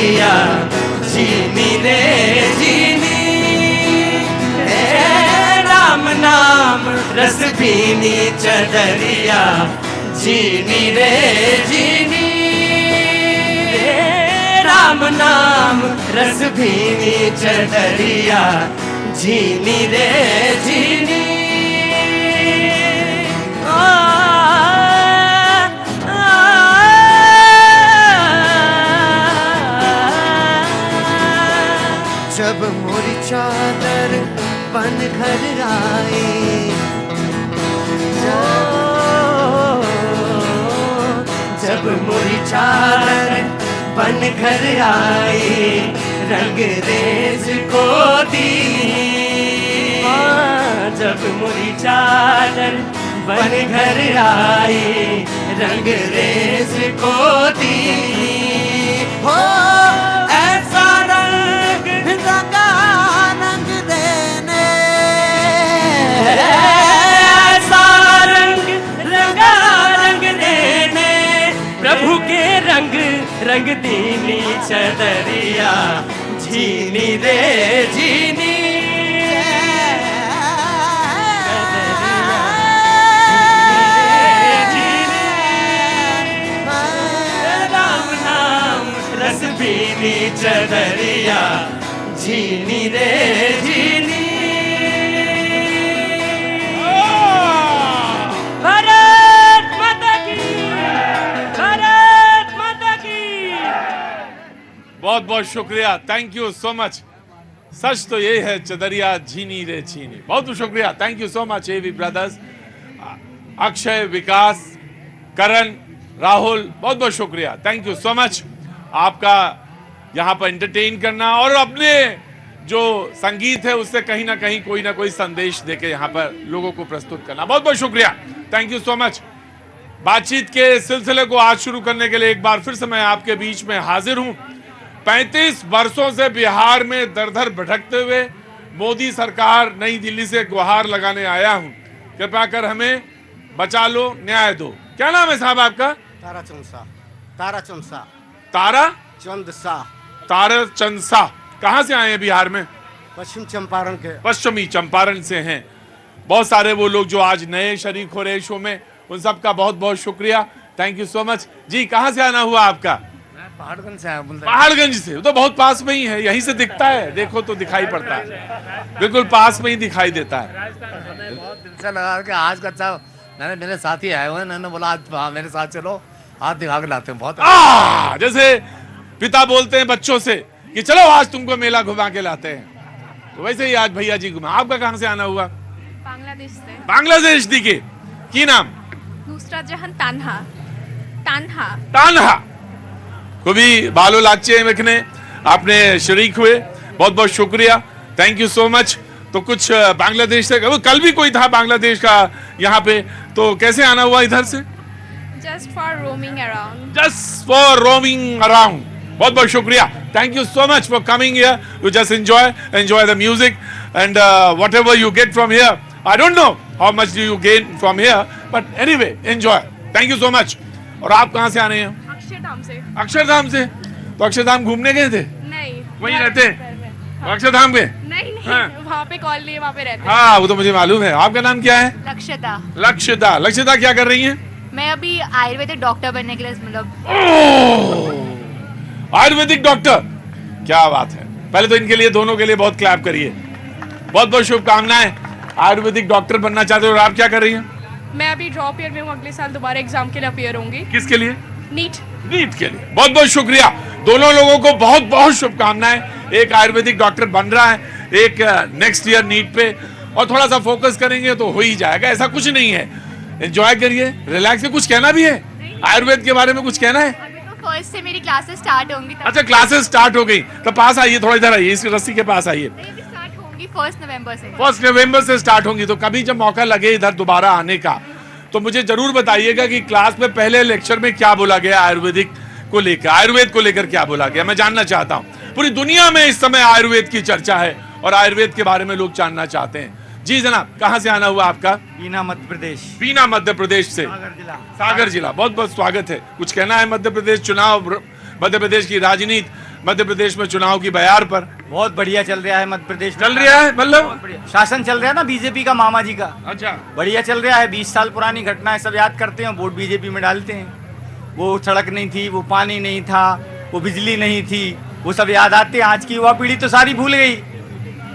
चदरिया जीनी रे जीनी, राम नाम रस भीनी चदरिया जीनी रे जीनी, राम नाम रस भीनी चदरिया जीनी रे जीनी। जब मोरी चादर बन घर आए, जब मोरी चादर बन घर आए, रंग रेज को दी, जब मोरी चादर बन घर आए, रंग रेज को दी, हो ऐसा रंग रंगा रंग देने, ऐसा रंग रंगा रंग देने, प्रभु के रंग रंग दीनी चदरिया जीनी रे जीनी, भीनी चदरिया जीनी रे जीनी। भारत माता की, भारत माता की। बहुत बहुत शुक्रिया, थैंक यू सो मच। सच तो ये है, चदरिया झीनी रे झीनी। बहुत बहुत शुक्रिया, thank you so much AV brothers, Akshay, Vikas, Karan, Rahul, बहुत बहुत शुक्रिया, थैंक यू सो मच आपका यहाँ पर एंटरटेन करना और अपने जो संगीत है उससे कहीं ना कहीं कोई ना कोई संदेश देके यहाँ पर लोगों को प्रस्तुत करना। बहुत बहुत शुक्रिया, थैंक यू सो मच। बातचीत के सिलसिले को आज शुरू करने के लिए एक बार फिर से मैं आपके बीच में हाजिर हूँ। 35 वर्षों से बिहार में दर दर भटकते हुए मोदी सरकार नई दिल्ली से गुहार लगाने आया हूँ, कृपया कर हमें बचा लो, न्याय दो। क्या नाम है साहब आपका? ताराचंद शाह। ताराचंद शाह। तारा चंद शाह। ताराचंद शाह। कहाँ से आए हैं बिहार में? पश्चिम चंपारण के। पश्चिमी चंपारण से हैं। बहुत सारे वो लोग जो आज नए शरीक हो रहे शो में, उन सब का बहुत बहुत शुक्रिया, थैंक यू सो मच। जी कहाँ से आना हुआ आपका? पहाड़गंज से आया। पहाड़गंज से, तो बहुत पास में ही है, यहीं से दिखता है, देखो तो दिखाई पड़ता है, बिल्कुल पास में ही दिखाई देता है। बहुत दिल से लगा कि आज का अच्छा मेरे साथी आए हुए हैं, मैंने बोला आज मेरे साथ चलो, हाथ दिखा के लाते हैं। बहुत जैसे पिता बोलते हैं बच्चों से कि चलो आज तुमको मेला घुमा के लाते हैं, तो वैसे ही आज भैया जी घुमा। आपका कहाँ से आना हुआ? बांग्लादेश से। बांग्लादेश दिखे की नाम? नुसरत जहान तान्हा। तान्हा तान्हा को भी बालो लागचे में आपने शरीक हुए, बहुत बहुत शुक्रिया, थैंक यू सो मच। तो कुछ बांग्लादेश से, वो कल भी कोई था बांग्लादेश का यहाँ पे, तो कैसे आना हुआ इधर से? Just for roaming around. Just for roaming around. बहुत बहुत शुक्रिया, thank you so much for coming here. You just enjoy the music and whatever you get from here, I don't know how much do you gain from here, but anyway enjoy, thank you so much. और आप कहाँ से आने हैं? अक्षरधाम से। अक्षरधाम से? तो अक्षरधाम घूमने गए थे? नहीं, वहीं रहते? अक्षरधाम में? नहीं नहीं, हाँ। वहाँ पे कॉलोनी है, वहाँ पे रहते हैं। हाँ वो तो मुझे मालूम है। आपका नाम क्या है? लक्ष्यता। लक्ष्यता। लक्ष्यता क्या कर रही हैं? मैं अभी आयुर्वेदिक डॉक्टर बनने के लिए, मतलब आयुर्वेदिक डॉक्टर, क्या बात है। पहले तो इनके लिए, दोनों के लिए बहुत क्लैप करिए, बहुत बहुत शुभकामनाएं। आयुर्वेदिक डॉक्टर बनना चाहते हो और आप क्या कर रही हैं? मैं अभी ड्रॉप ईयर में हूँ, अगले साल दोबारा एग्जाम के लिए अपीयर होंगी। किसके लिए? नीट। नीट के लिए। बहुत बहुत शुक्रिया, दोनों लोगों को बहुत बहुत शुभकामनाएं। एक आयुर्वेदिक डॉक्टर बन रहा है, एक नेक्स्ट ईयर नीट पे, और थोड़ा सा फोकस करेंगे तो हो ही जाएगा, ऐसा कुछ नहीं है। एंजॉय करिए, रिलैक्स। कुछ कहना भी है आयुर्वेद के बारे में? कुछ कहना है? अभी तो फर्स्ट से मेरी क्लासेस स्टार्ट होंगी। अच्छा, क्लासेस स्टार्ट हो गई, तो पास आइए, थोड़ा इधर आइए, इस रस्सी के पास आइए। स्टार्ट होंगी 1 नवंबर से। 1 नवंबर से स्टार्ट होंगी, तो कभी जब मौका लगे इधर दोबारा आने का, तो मुझे जरूर बताइएगा कि क्लास में पहले लेक्चर में क्या बोला गया आयुर्वेदिक को लेकर, आयुर्वेद को लेकर क्या बोला गया, मैं जानना चाहता हूँ। पूरी दुनिया में इस समय आयुर्वेद की चर्चा है और आयुर्वेद के बारे में लोग जानना चाहते हैं। जी जनाब, कहाँ से आना हुआ आपका? बीना मध्य प्रदेश। बीना मध्य प्रदेश से। सागर जिला। सागर जिला, बहुत बहुत स्वागत है। कुछ कहना है? मध्य प्रदेश चुनाव, मध्य प्रदेश की राजनीति, मध्य प्रदेश में चुनाव की बयार पर? बहुत बढ़िया चल रहा है मध्य प्रदेश में। चल रहा है मतलब? बहुत बढ़िया शासन चल रहा है ना बीजेपी का, मामा जी का। अच्छा, बढ़िया चल रहा है। 20 साल पुरानी घटनाएं सब याद करते हैं, वोट बीजेपी में डालते हैं। वो सड़क नहीं थी, वो पानी नहीं था, वो बिजली नहीं थी, वो सब याद आते हैं। आज की युवा पीढ़ी तो सारी भूल गई।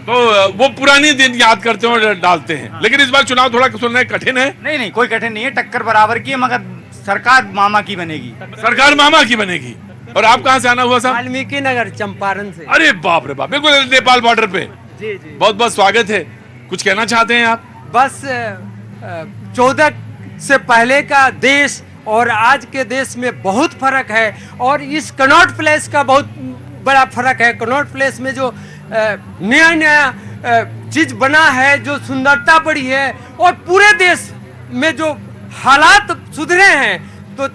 तो वो पुरानी दिन याद करते हैं और डालते हैं। लेकिन इस बार चुनाव थोड़ा सुनना कठिन है। नहीं नहीं, कोई कठिन नहीं है, टक्कर बराबर की है, मगर सरकार मामा की बनेगी। सरकार मामा की बनेगी। और आप कहाँ से आना हुआ साहब? वाल्मीकि नगर चंपारण से। अरे बाप रे बाप, बिल्कुल नेपाल बॉर्डर पे। जी जी। बहुत बहुत स्वागत है। कुछ कहना चाहते हैं आप? बस 14 से पहले का देश और आज के देश में बहुत फर्क है, और इस कनॉट प्लेस का बहुत बड़ा फर्क है। कनॉट प्लेस में जो नया नया चीज बना है, जो सुंदरता बढ़ी है, और पूरे देश में जो हालात सुधरे हैं, तो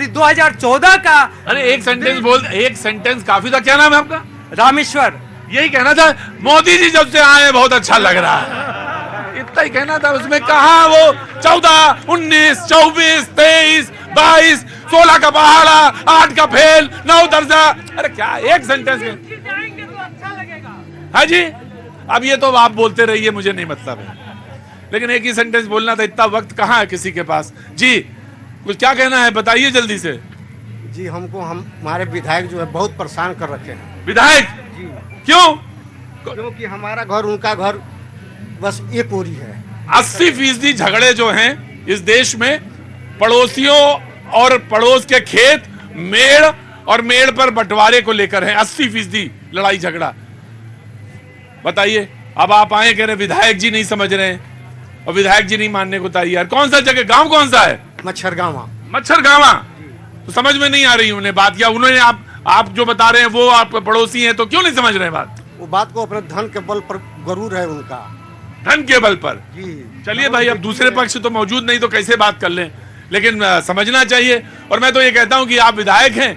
2014 का। अरे एक सेंटेंस बोल, एक सेंटेंस काफी था। क्या नाम है आपका? रामेश्वर। यही कहना था, मोदी जी जब से आए बहुत अच्छा लग रहा है, इतना ही कहना था। उसमें कहा वो 14, 19, 24, 23, 22, 16 का पहाड़ा, 8 का फेल, 9 दर्जा। अरे क्या एक सेंटेंस में? हाँ जी, अब ये तो आप बोलते रहिए, मुझे नहीं मतलब है, लेकिन एक ही सेंटेंस बोलना था। इतना वक्त कहाँ है किसी के पास? जी कुछ क्या कहना है, बताइए जल्दी से। जी हमको हमारे विधायक जो है बहुत परेशान कर रखे हैं। विधायक? क्यों? क्योंकि हमारा घर उनका घर बस एक ओरी है। 80% झगड़े जो हैं इस देश में पड़ोसियों और पड़ोस के खेत, मेड़ और मेड़ पर बंटवारे को लेकर है। 80% लड़ाई झगड़ा। बताइए, अब आप आए कह रहे विधायक जी नहीं समझ रहे हैं, और विधायक जी नहीं मानने को तैयार। कौन सा जगह, गांव कौन सा है? मच्छरगावा। मच्छरगावा। तो समझ में नहीं आ रही उन्हें बात, या उन्होंने आप जो बता रहे हैं वो आप पड़ोसी हैं, तो क्यों नहीं समझ रहे बात? वो बात को अपने धन के बल पर गरूर है उनका। धन के बल पर? जी। चलिए भाई, अब दूसरे पक्ष तो मौजूद नहीं तो कैसे बात कर लें, लेकिन समझना चाहिए। और मैं तो ये कहता हूं कि आप विधायक हैं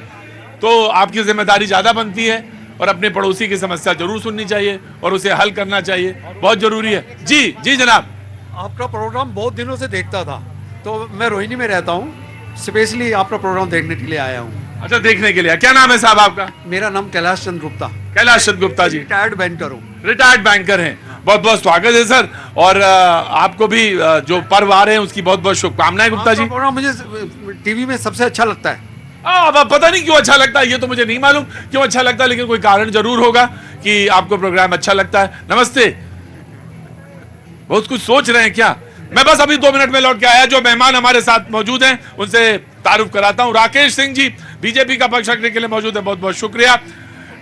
तो आपकी जिम्मेदारी ज्यादा बनती है, और अपने पड़ोसी की समस्या जरूर सुननी चाहिए और उसे हल करना चाहिए, बहुत जरूरी है। जी जी जनाब। आपका प्रोग्राम बहुत दिनों से देखता था, तो मैं रोहिणी में रहता हूँ, स्पेशली आपका प्रोग्राम देखने के लिए आया हूँ। अच्छा, देखने के लिए। क्या नाम है साहब आपका? मेरा नाम कैलाश चंद्र गुप्ता। कैलाश चंद्र गुप्ता जी रिटायर्ड बैंकर हूँ। रिटायर्ड बैंकर हैं। बहुत बहुत स्वागत है सर, और आपको भी जो पर्व आ रहे हैं उसकी बहुत बहुत शुभकामनाएं गुप्ता जी। प्रोग्राम मुझे टीवी में सबसे अच्छा लगता है। अब पता नहीं क्यों अच्छा लगता है, ये तो मुझे नहीं मालूम क्यों अच्छा लगता है, लेकिन कोई कारण जरूर होगा कि आपको प्रोग्राम अच्छा लगता है। नमस्ते। बहुत कुछ सोच रहे हैं क्या? मैं बस अभी 2 मिनट में लौट के आया। जो मेहमान हमारे साथ मौजूद हैं उनसे तारुफ कराता हूं। राकेश सिंह जी बीजेपी का पक्ष रखने के लिए मौजूद है, बहुत बहुत शुक्रिया।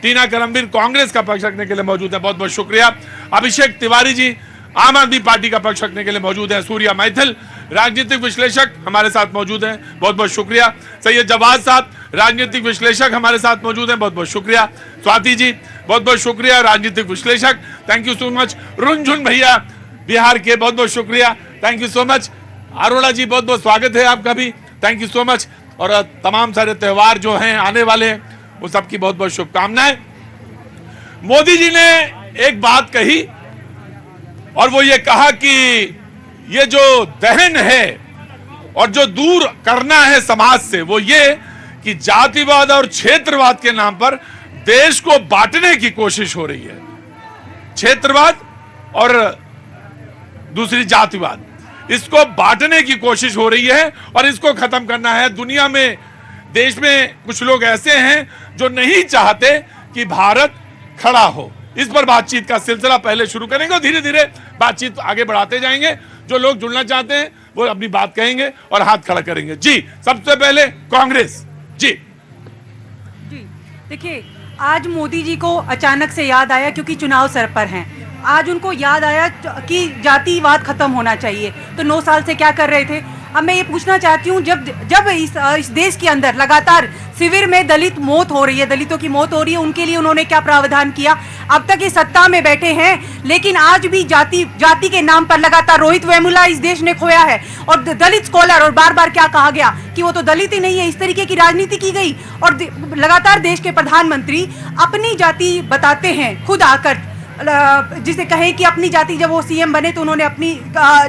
टीना करमबीर कांग्रेस का पक्ष रखने के लिए मौजूद है, बहुत बहुत शुक्रिया। अभिषेक तिवारी जी आम आदमी पार्टी का पक्ष रखने के लिए मौजूद है। सूर्या मैथिल राजनीतिक विश्लेषक हमारे साथ मौजूद हैं, बहुत बहुत शुक्रिया। सैयद जवाद साहब राजनीतिक विश्लेषक हमारे साथ मौजूद हैं, बहुत बहुत शुक्रिया। स्वाति जी बहुत बहुत शुक्रिया, राजनीतिक विश्लेषक, thank you so much. Runjhun भैया बिहार के, बहुत बहुत शुक्रिया, thank you so much. Arora ji बहुत बहुत स्वागत है आपका भी, थैंक यू सो मच। और तमाम सारे त्योहार जो हैं आने वाले हैं वो सबकी बहुत बहुत शुभकामनाएं। मोदी जी ने एक बात कही, और वो ये कहा कि ये जो दहन है और जो दूर करना है समाज से, वो ये कि जातिवाद और क्षेत्रवाद के नाम पर देश को बांटने की कोशिश हो रही है। क्षेत्रवाद और दूसरी जातिवाद, इसको बांटने की कोशिश हो रही है और इसको खत्म करना है। दुनिया में, देश में कुछ लोग ऐसे हैं जो नहीं चाहते कि भारत खड़ा हो। इस पर बातचीत का सिलसिला पहले शुरू करेंगे और धीरे धीरे बातचीत आगे बढ़ाते जाएंगे। जो लोग जुड़ना चाहते हैं वो अपनी बात कहेंगे और हाथ खड़ा करेंगे। जी, सबसे पहले कांग्रेस जी। देखिए, आज मोदी जी को अचानक से याद आया क्योंकि चुनाव सर पर हैं। आज उनको याद आया कि जातिवाद खत्म होना चाहिए, तो 9 साल से क्या कर रहे थे? अब मैं ये पूछना चाहती हूँ, जब इस देश के अंदर लगातार शिविर में दलित मौत हो रही है, दलितों की मौत हो रही है, उनके लिए उन्होंने क्या प्रावधान किया? अब तक ये सत्ता में बैठे हैं, लेकिन आज भी जाति के नाम पर लगातार रोहित वेमुला इस देश ने खोया है। और दलित स्कॉलर, और बार बार क्या कहा गया कि वो तो दलित ही नहीं है, इस तरीके की राजनीति की गई। और लगातार देश के प्रधानमंत्री अपनी जाति बताते हैं खुद आकर, जिसे कहें कि अपनी जाति, जब वो सीएम बने तो उन्होंने अपनी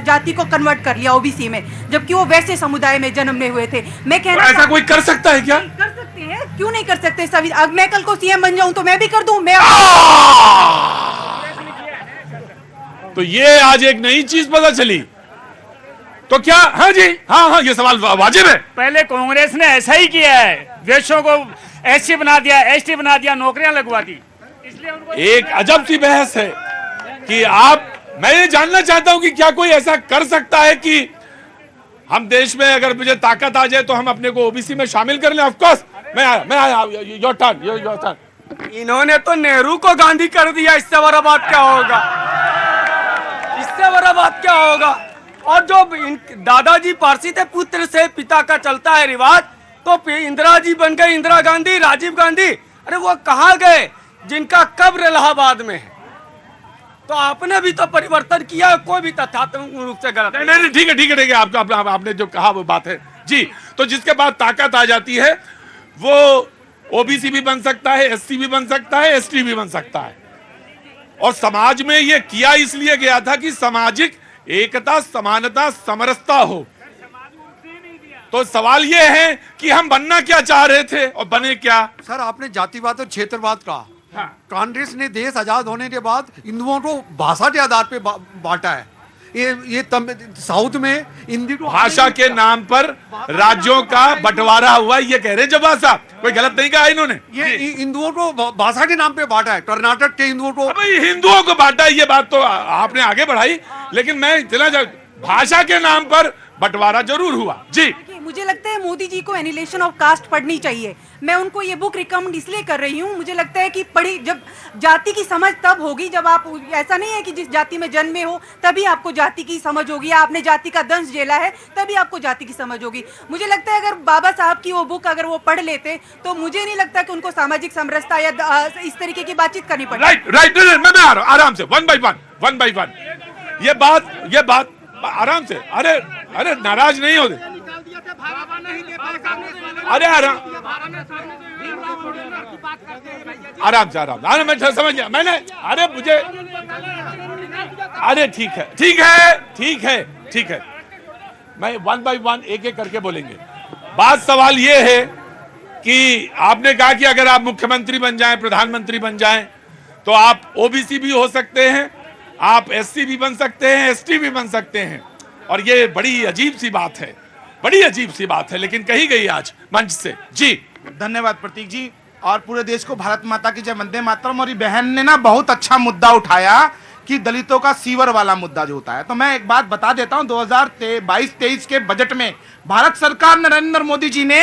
जाति को कन्वर्ट कर लिया ओबीसी में, जबकि वो वैसे समुदाय में जन्मे हुए थे। मैं कहना ऐसा कोई कर सकता है क्या? कर सकते हैं, क्यों नहीं कर सकते? अब मैं कल को सीएम बन जाऊं तो मैं भी कर दूं। मैं तो ये आज एक नई चीज पता चली। तो क्या, हाँ जी, हाँ, ये सवाल वाजिब है। पहले कांग्रेस ने ऐसा ही किया है, वैश्यों को एससी बना दिया, एसटी बना दिया, नौकरियां लगवा दी, इसलिए उनको एक अजब सी बहस है कि मैं ये जानना चाहता हूं कि क्या कोई ऐसा कर सकता है कि हम देश में अगर मुझे ताकत आ जाए तो हम अपने को ओबीसी में शामिल कर लें। ऑफ कोर्स मैं आया, योर टर्न। इन्होंने तो नेहरू को गांधी कर दिया, इससे बड़ा बात क्या होगा? इससे बड़ा बात क्या होगा? और जो दादाजी पारसी थे, पुत्र से पिता का चलता है रिवाज, तो इंदिरा जी बन गए इंदिरा गांधी, राजीव गांधी। अरे वो कहाँ गए जिनका कब्र इलाहाबाद में है? तो आपने भी तो परिवर्तन किया, कोई भी तथ्यात्मक रूप से गलत नहीं, ठीक है, आपने जो कहा वो बात है जी। तो जिसके बाद ताकत आ जाती है वो ओबीसी भी बन सकता है, एससी भी बन सकता है, एसटी भी बन सकता है। और समाज में ये किया इसलिए गया था कि सामाजिक एकता, समानता, समरसता हो। तो सवाल ये है कि हम बनना क्या चाह रहे थे और बने क्या? सर, आपने जातिवाद और क्षेत्रवाद कहा। हाँ। कांग्रेस ने देश आजाद होने के बाद हिंदुओं को भाषा के आधार पे बांटा है। ये साउथ में हिंदी को भाषा के नाम पर राज्यों का बंटवारा हुआ, ये कह रहे जवाब साहब, कोई गलत नहीं कहा इन्होंने। ये हिंदुओं को भाषा के नाम पे बांटा है। कर्नाटक के हिंदुओं को, हिंदुओं को बांटा है, ये बात तो आपने आगे बढ़ाई, लेकिन मैं इतना भाषा के नाम पर बंटवारा जरूर हुआ जी। मुझे लगता है मोदी जी को एनिलेशन ऑफ कास्ट पढ़नी चाहिए। मैं उनको ये बुक रिकमेंड इसलिए कर रही हूँ, मुझे लगता है कि पढ़ी, जब जाति की समझ तब होगी जब आप, ऐसा नहीं है कि जिस जाति में जन्मे हो तभी आपको जाति की समझ होगी, आपने जाति का दंश झेला है तभी आपको जाति की समझ होगी। मुझे लगता है अगर बाबा साहब की वो बुक अगर वो पढ़ लेते तो मुझे नहीं लगता कि उनको सामाजिक समरसता या इस तरीके की बातचीत करनी पड़ती। राइट, मैं आ रहा हूँ आराम से, वन बाई वन। ये बात आराम से, अरे नाराज नहीं होते, अरे आराम से, मैं समझ गया मैंने। अरे मुझे, अरे ठीक है, मैं वन बाई वन एक करके बोलेंगे। बात सवाल ये है कि आपने कहा कि अगर आप मुख्यमंत्री बन जाएं, प्रधानमंत्री बन जाएं, तो आप ओबीसी भी हो सकते हैं, आप एससी भी बन सकते हैं, एसटी भी बन सकते हैं। और ये बड़ी अजीब सी बात है, लेकिन कही गई आज मंच से जी। धन्यवाद प्रतीक जी, और पूरे देश को भारत माता की जय, वंदे मातरम। और बहन ने ना बहुत अच्छा मुद्दा उठाया कि दलितों का सीवर वाला मुद्दा जो होता है। तो मैं एक बात बता देता हूं, 2022-23 के बजट में भारत सरकार नरेंद्र मोदी जी ने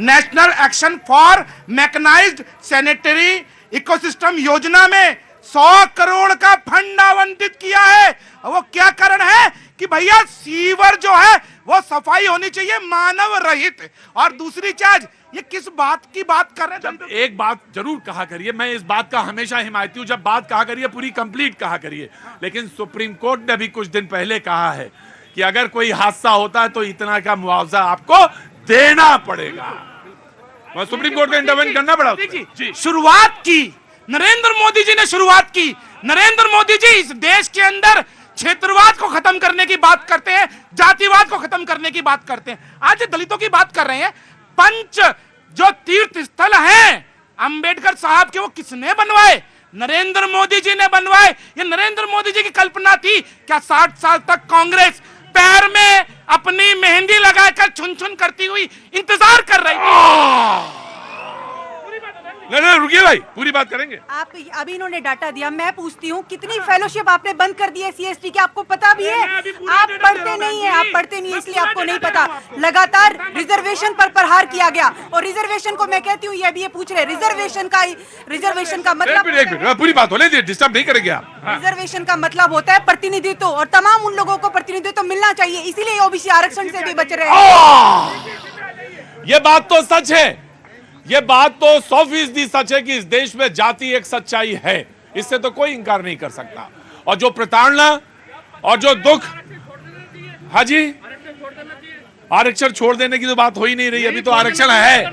national action for mechanised sanitary ecosystem योजना में 100 करोड़ का फंड आवंटित किया है। वो क्या कारण है कि भैया सीवर जो है वो सफाई होनी चाहिए, मानव रहित। और दूसरी चीज, ये किस बात की बात कर रहे हैं? एक बात जरूर कहा करिए, मैं इस बात का हमेशा हिमायती हूं, जब बात कहा करिए पूरी कंप्लीट कहा करिए। लेकिन सुप्रीम कोर्ट ने भी कुछ दिन पहले कहा है कि अगर कोई हादसा होता है तो इतना का मुआवजा आपको देना पड़ेगा। सुप्रीम कोर्ट का इंटरवेंट करना पड़ा जी। शुरुआत की नरेंद्र मोदी जी ने, शुरुआत की नरेंद्र मोदी जी। इस देश के अंदर क्षेत्रवाद को खत्म करने की बात करते हैं, जातिवाद को खत्म करने की बात करते हैं। आज दलितों की बात कर रहे हैं। पंच जो तीर्थ स्थल हैं अंबेडकर साहब के, वो किसने बनवाए? नरेंद्र मोदी जी ने बनवाए। ये नरेंद्र मोदी जी की कल्पना थी क्या? 60 साल तक कांग्रेस पैर में अपनी मेहंदी लगाकर छुन छुन करती हुई इंतजार कर रही थी। नहीं, रुकिए भाई, पूरी बात करेंगे। आप अभी इन्होंने डाटा दिया, मैं पूछती हूँ कितनी फेलोशिप आपने बंद कर दी है सीएसटी की, आपको पता भी है? आप पढ़ते नहीं है, इसलिए आपको नहीं पता। लगातार रिजर्वेशन पर प्रहार किया गया, और रिजर्वेशन को मैं कहती हूँ, ये अभी ये पूछ रहे रिजर्वेशन का मतलब, एक मिनट, पूरी बात होने दीजिए, डिस्टर्ब नहीं करेंगे आप। रिजर्वेशन का मतलब होता है प्रतिनिधित्व, और तमाम उन लोगों को प्रतिनिधित्व मिलना चाहिए, इसीलिए ओबीसी आरक्षण से भी बच रहे हैं। ये बात तो सच है, ये बात तो 100% सच है कि इस देश में जाति एक सच्चाई है, इससे तो कोई इंकार नहीं कर सकता। और जो प्रताड़ना और जो दुख, हाँ जी, आरक्षण छोड़ देने की तो बात हो ही नहीं रही। अभी तो आरक्षण है,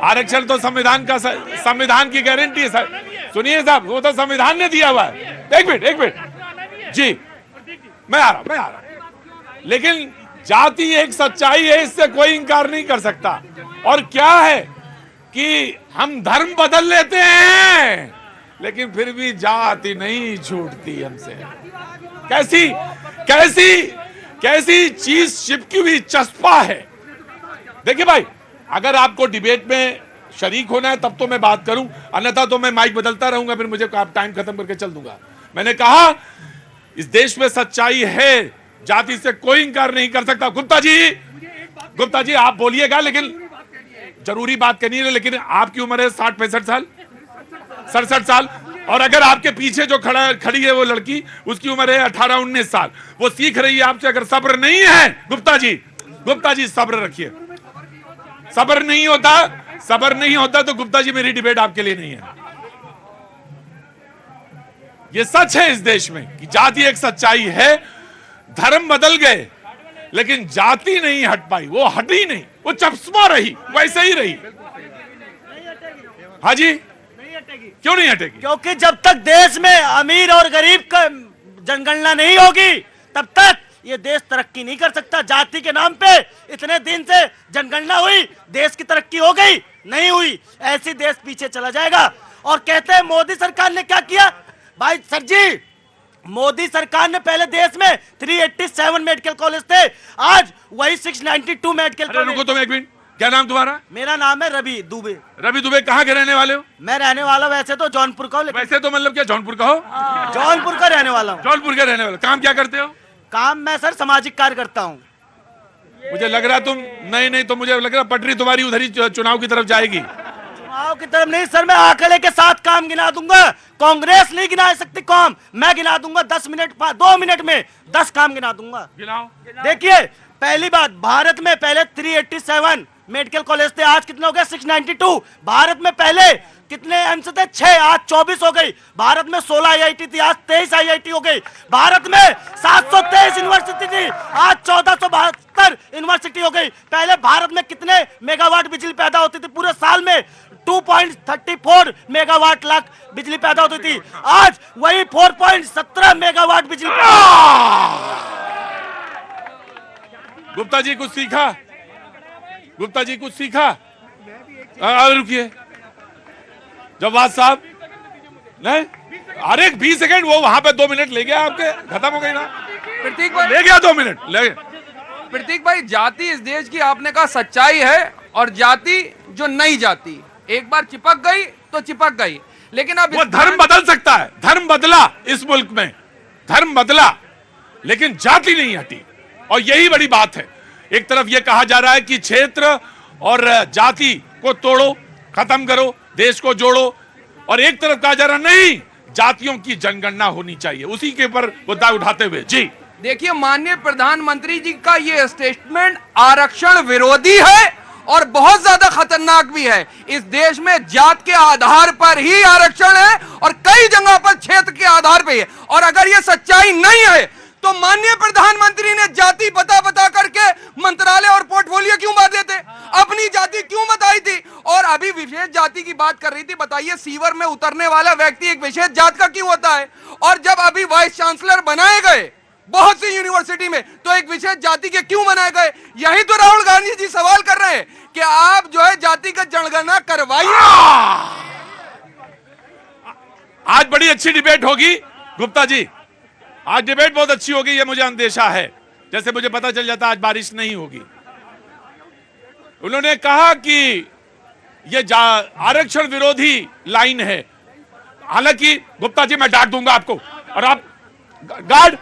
आरक्षण तो संविधान की गारंटी है सर। सुनिए साहब, वो तो संविधान ने दिया हुआ है। एक मिनट जी, मैं आ रहा। लेकिन जाति एक सच्चाई है, इससे कोई इंकार नहीं कर सकता। और क्या है कि हम धर्म बदल लेते हैं लेकिन फिर भी जाति नहीं छूटती हमसे। कैसी कैसी कैसी चीज चिपकी हुई चस्पा है। देखिए भाई, अगर आपको डिबेट में शरीक होना है तब तो मैं बात करूं, अन्यथा तो मैं माइक बदलता रहूंगा, फिर मुझे टाइम खत्म करके चल दूंगा। मैंने कहा इस देश में सच्चाई है, जाति से कोई इंकार नहीं कर सकता। गुप्ता जी आप बोलिएगा, लेकिन जरूरी बात करनी है। लेकिन आपकी उम्र है 60-65 साल, 67 साल, और अगर आपके पीछे जो खड़ी है वो लड़की, उसकी उम्र है 18-19 साल, वो सीख रही है आपसे। अगर सब्र नहीं है गुप्ता जी सब्र रखिए। सब्र नहीं होता तो गुप्ता जी मेरी डिबेट आपके लिए नहीं है। ये सच है इस देश में कि जाति एक सच्चाई है। धर्म बदल गए लेकिन जाति नहीं हट पाई, वो हटी नहीं, वो चस्पा रही, वैसे ही रही। हाँ जी, क्यों नहीं हटेगी? क्योंकि जब तक देश में अमीर और गरीब का जनगणना नहीं होगी तब तक ये देश तरक्की नहीं कर सकता। जाति के नाम पे इतने दिन से जनगणना हुई, देश की तरक्की हो गई? नहीं हुई। ऐसी देश पीछे चला जाएगा। और कहते हैं मोदी सरकार ने क्या किया? भाई सर जी, मोदी सरकार ने पहले देश में 387 मेडिकल कॉलेज थे, आज वही 692 मेडिकल कॉलेज। रुको तुम एक मिनट, क्या नाम तुम्हारा? मेरा नाम है रवि दुबे। रवि दुबे, कहाँ के रहने वाले हो? मैं रहने वाला वैसे तो जौनपुर का हूँ। वैसे तो मतलब क्या जौनपुर का हो? जौनपुर का रहने वाला हूँ। जौनपुर का रहने वाला। काम क्या करते हो? काम मैं सर सामाजिक कार्य करता हूँ। मुझे लग रहा तुम नहीं तो मुझे लग रहा पटरी तुम्हारी उधर ही चुनाव की तरफ जाएगी। चुनाव की तरफ नहीं सर, मैं आंकड़े के साथ काम गिना दूंगा। कांग्रेस नहीं गिना सकती काम, मैं गिना दूंगा 2 मिनट में 10 काम गिना दूंगा। गिनाओ। देखिए, पहली बात, भारत में पहले 387 मेडिकल कॉलेज थे, आज कितने हो गए? 692। भारत में पहले कितने एम्स थे? 6, आज 24 हो गई। भारत में 16 IIT थी, आज 23 IIT हो गई। भारत में 723 यूनिवर्सिटी थी, आज 1472 यूनिवर्सिटी हो गई। पहले भारत में कितने मेगावाट बिजली पैदा होती थी? पूरे साल में 2.34 मेगावाट लाख बिजली पैदा होती थी, आज वही 4.17 मेगावाट बिजली। गुप्ता जी कुछ सीखा? गुप्ता जी कुछ सीखा? रुकिए जवाब साहब, नहीं, अरे 20 सेकंड, वो वहां पे 2 मिनट ले गया आपके, खत्म हो गई ना। प्रतीक भाई ले गया 2 मिनट ले। प्रतीक भाई, जाति इस देश की आपने कहा सच्चाई है, और जाति जो नई जाति एक बार चिपक गई तो चिपक गई, लेकिन अब वो धर्म बदल सकता है। धर्म बदला इस मुल्क में, धर्म बदला लेकिन जाति नहीं हटी, और यही बड़ी बात है। एक तरफ यह कहा जा रहा है कि क्षेत्र और जाति को तोड़ो, खत्म करो, देश को जोड़ो, और एक तरफ कहा जा रहा नहीं, जातियों की जनगणना होनी चाहिए। उसी के ऊपर मुद्दा उठाते हुए जी देखिए, माननीय प्रधानमंत्री जी का ये स्टेटमेंट आरक्षण विरोधी है और बहुत ज्यादा खतरनाक भी है। इस देश में जात के आधार पर ही आरक्षण है और कई जगह पर क्षेत्र के आधार पर है, और अगर ये सच्चाई नहीं है तो माननीय प्रधानमंत्री ने जाति बता करके मंत्रालय और पोर्टफोलियो क्यों बांटे थे? अपनी जाति क्यों बताई थी? और अभी विशेष जाति की बात कर रही थी, बताइए सीवर में उतरने वाला व्यक्ति एक विशेष जात का क्यों होता है? और जब अभी वाइस चांसलर बनाए गए बहुत सी यूनिवर्सिटी में, तो एक विशेष जाति के क्यों बनाए गए? यही तो राहुल गांधी जी सवाल कर रहे हैं कि आप जो है जातिगत जनगणना करवाइए। आज बड़ी अच्छी डिबेट होगी गुप्ता जी, आज डिबेट बहुत अच्छी होगी, ये मुझे अंदेशा है। जैसे मुझे पता चल जाता आज बारिश नहीं होगी। उन्होंने कहा कि ये आरक्षण विरोधी लाइन है। हालांकि गुप्ता जी मैं डांट दूंगा आपको, और आप गार्ड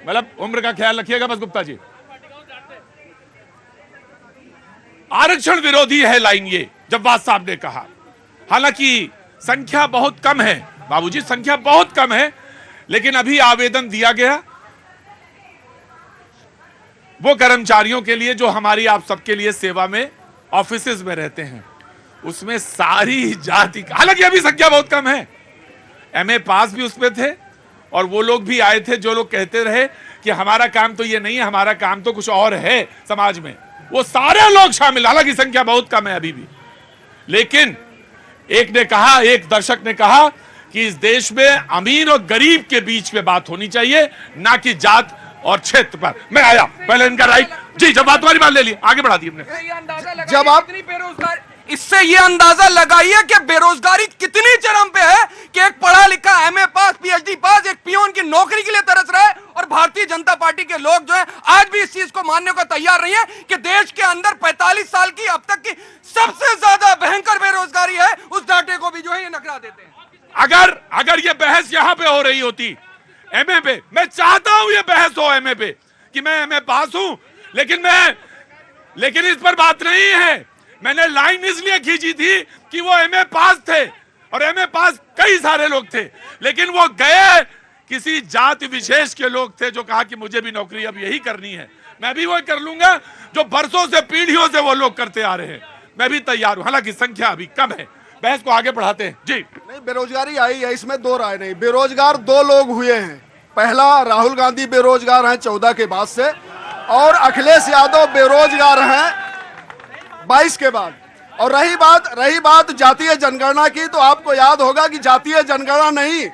मतलब उम्र का ख्याल रखिएगा बस गुप्ता जी। आरक्षण विरोधी है लाइन ये जब्बार साहब ने कहा। हालांकि संख्या बहुत कम है बाबूजी, संख्या बहुत कम है, लेकिन अभी आवेदन दिया गया वो कर्मचारियों के लिए जो हमारी आप सबके लिए सेवा में ऑफिसेज में रहते हैं, उसमें सारी जाति, हालांकि अभी संख्या बहुत कम है, MA पास भी उसमें थे, और वो लोग भी आए थे जो लोग कहते रहे कि हमारा काम तो ये नहीं है, हमारा काम तो कुछ और है समाज में, वो सारे लोग शामिल। हालांकि संख्या बहुत कम है अभी भी, लेकिन एक दर्शक ने कहा कि इस देश में अमीर और गरीब के बीच में बात होनी चाहिए, ना कि जात और क्षेत्र पर। मैं आया, पहले इनका राइट जी, जब बात वाली बात ले ली, आगे बढ़ा दी हमने। ये अंदाजा लगाइए जब आप- कितनी बेरोजगारी, इससे ये अंदाजा लगाइए कि बेरोजगारी कितनी चरम पे है कि एक पढ़ा लिखा एमए पास पीएचडी पास एक पियोन की नौकरी के लिए तरस रहा है, और भारतीय जनता पार्टी के लोग जो है आज भी इस चीज को मानने को तैयार नहीं है कि देश के अंदर 45 साल की अब तक की सबसे ज्यादा भयंकर बेरोजगारी है। उस डाटे को भी जो है ये नकरा देते हैं। अगर ये बहस यहां पे हो रही होती एमए पे, मैं चाहता हूं ये बहस हो एमए पे कि मैं एमए पास हूं, लेकिन इस पर बात नहीं है। मैंने लाइन इसलिए खींची थी कि वो एमए पास थे, और एमए पास कई सारे लोग थे, लेकिन वो गए किसी जाति विशेष के लोग थे जो कहा कि मुझे भी नौकरी अब यही करनी है, मैं भी वो कर लूंगा जो बरसों से पीढ़ियों से वो लोग करते आ रहे हैं। मैं भी तैयार हूं, हालांकि संख्या अभी कम है। बहस को आगे बढ़ाते हैं जी। नहीं, बेरोजगारी आई है, इसमें दो राय नहीं। बेरोजगार दो लोग हुए हैं। पहला राहुल गांधी बेरोजगार हैं 14 के बाद से, और अखिलेश यादव बेरोजगार हैं 22 के बाद। और रही बात जातीय जनगणना की, तो आपको याद होगा कि जातीय जनगणना नहीं,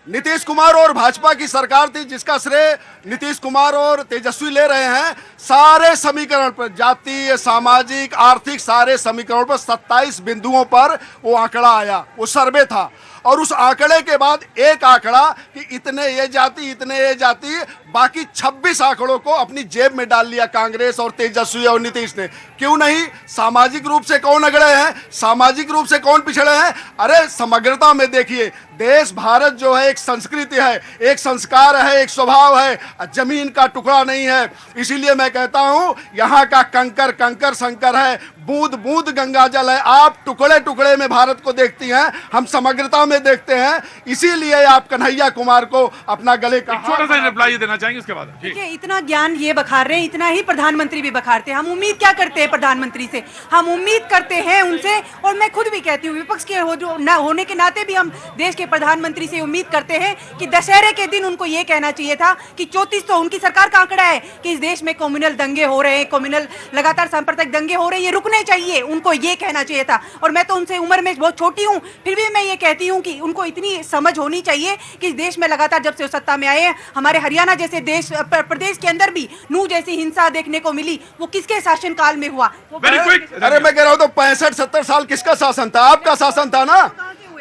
नीतीश कुमार और भाजपा की सरकार थी जिसका श्रेय नीतीश कुमार और तेजस्वी ले रहे हैं। सारे समीकरण पर, जातीय सामाजिक आर्थिक सारे समीकरण पर 27 बिंदुओं पर वो आंकड़ा आया, वो सर्वे था। और उस आंकड़े के बाद एक आंकड़ा कि इतने ये जाति, बाकी 26 आंकड़ों को अपनी जेब में डाल लिया कांग्रेस और तेजस्वी और नीतीश ने। क्यों नहीं? सामाजिक रूप से कौन अगड़े हैं, सामाजिक रूप से कौन पिछड़े हैं? अरे समग्रता में देखिए, देश भारत जो है एक संस्कृति है, एक संस्कार है, एक स्वभाव है, जमीन का टुकड़ा नहीं है। इसीलिए मैं कहता हूं यहाँ का कंकर कंकर शंकर है, बूंद बूंद गंगा जल है। आप टुकड़े टुकड़े में भारत को देखती हैं, हम समग्रता में देखते हैं। इसीलिए आप कन्हैया कुमार को अपना गले का छोटा सा रिप्लाई देना चाहेंगे उसके बाद। देखिए, इतना ज्ञान ये बखार रहे हैं, इतना ही प्रधानमंत्री भी बखारते हैं। हम उम्मीद क्या करते हैं प्रधानमंत्री से? हम उम्मीद करते हैं उनसे, और मैं खुद भी कहती हूँ विपक्ष के होने के नाते भी हम देश के प्रधानमंत्री से उम्मीद करते हैं कि दशहरे के दिन उनको ये कहना चाहिए था कि 34 तो उनकी सरकार का आंकड़ा है कि इस देश में कम्युनल दंगे हो रहे हैं, कम्युनल लगातार सांप्रदायिक दंगे हो रहे हैं, ये रुकने चाहिए। उनको ये कहना चाहिए था। और मैं तो उनसे उम्र में बहुत छोटी हूँ, फिर भी मैं ये कहती हूँ कि उनको इतनी समझ होनी चाहिए कि इस देश में लगातार जब से सत्ता में आए हैं, हमारे हरियाणा जैसे प्रदेश के अंदर भी नूह जैसी हिंसा देखने को मिली, वो किसके शासन काल में हुआ? अरे मैं कह रहा हूं तो 65-70 साल किसका शासन था? आपका शासन था ना।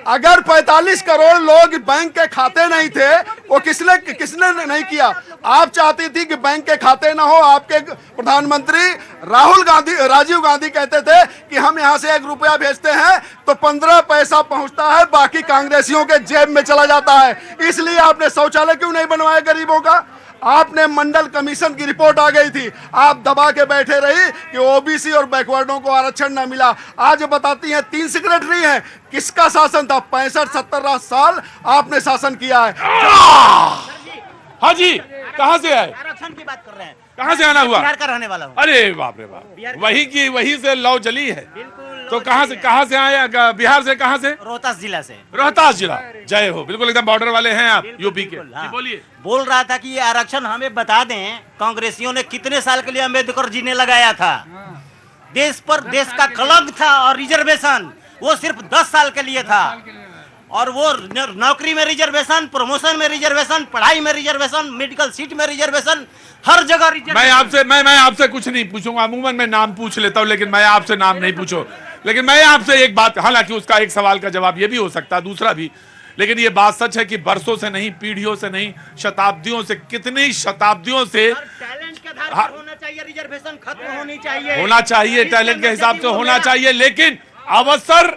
अगर 45 करोड़ लोग बैंक के खाते नहीं थे, वो किसने नहीं किया? आप चाहती थी कि बैंक के खाते ना हो। आपके प्रधानमंत्री राजीव गांधी कहते थे कि हम यहां से 1 रुपया भेजते हैं तो 15 पैसा पहुंचता है, बाकी कांग्रेसियों के जेब में चला जाता है। इसलिए आपने शौचालय क्यों नहीं बनवाया गरीबों का? आपने मंडल कमीशन की रिपोर्ट आ गई थी, आप दबा के बैठे रही कि ओबीसी और बैकवर्डों को आरक्षण न मिला। आज बताती हैं 3 सेक्रेटरी हैं। किसका शासन था? 65-70 साल आपने शासन किया है। हाँ जी, कहाँ से आए? आरक्षण की बात कर रहे हैं। कहाँ से आना हुआ? बिहार का रहने वाला हूँ। अरे बाप रे बाप, वही से लौ जली है। तो कहाँ से आए? बिहार से कहाँ से? रोहतास जिला से। रोहतास जिला, जय हो। बिल्कुल एकदम बॉर्डर वाले हैं आप, यूपी के। हाँ। बोलिए। बोल रहा था कि ये आरक्षण हमें बता दें, कांग्रेसियों ने कितने साल के लिए अम्बेडकर जी ने लगाया था? देश पर देश का कलंक था। और रिजर्वेशन वो सिर्फ 10 साल के लिए था। और वो नौकरी में रिजर्वेशन, प्रमोशन में रिजर्वेशन, पढ़ाई में रिजर्वेशन, मेडिकल सीट में रिजर्वेशन, हर जगह रिजर्वेशन। मैं आपसे कुछ नहीं पूछूंगा, अमूमन मैं नाम पूछ लेता हूं, लेकिन मैं आपसे नाम नहीं पूछो। लेकिन मैं आपसे एक बात, हालांकि उसका एक सवाल का जवाब ये भी हो सकता है, दूसरा भी, लेकिन ये बात सच है कि बरसों से नहीं, पीढ़ियों से नहीं, शताब्दियों से, कितनी शताब्दियों से टैलेंट के आधार पर होना चाहिए, रिजर्वेशन खत्म होनी चाहिए, होना चाहिए, टैलेंट के हिसाब से होना चाहिए। लेकिन अवसर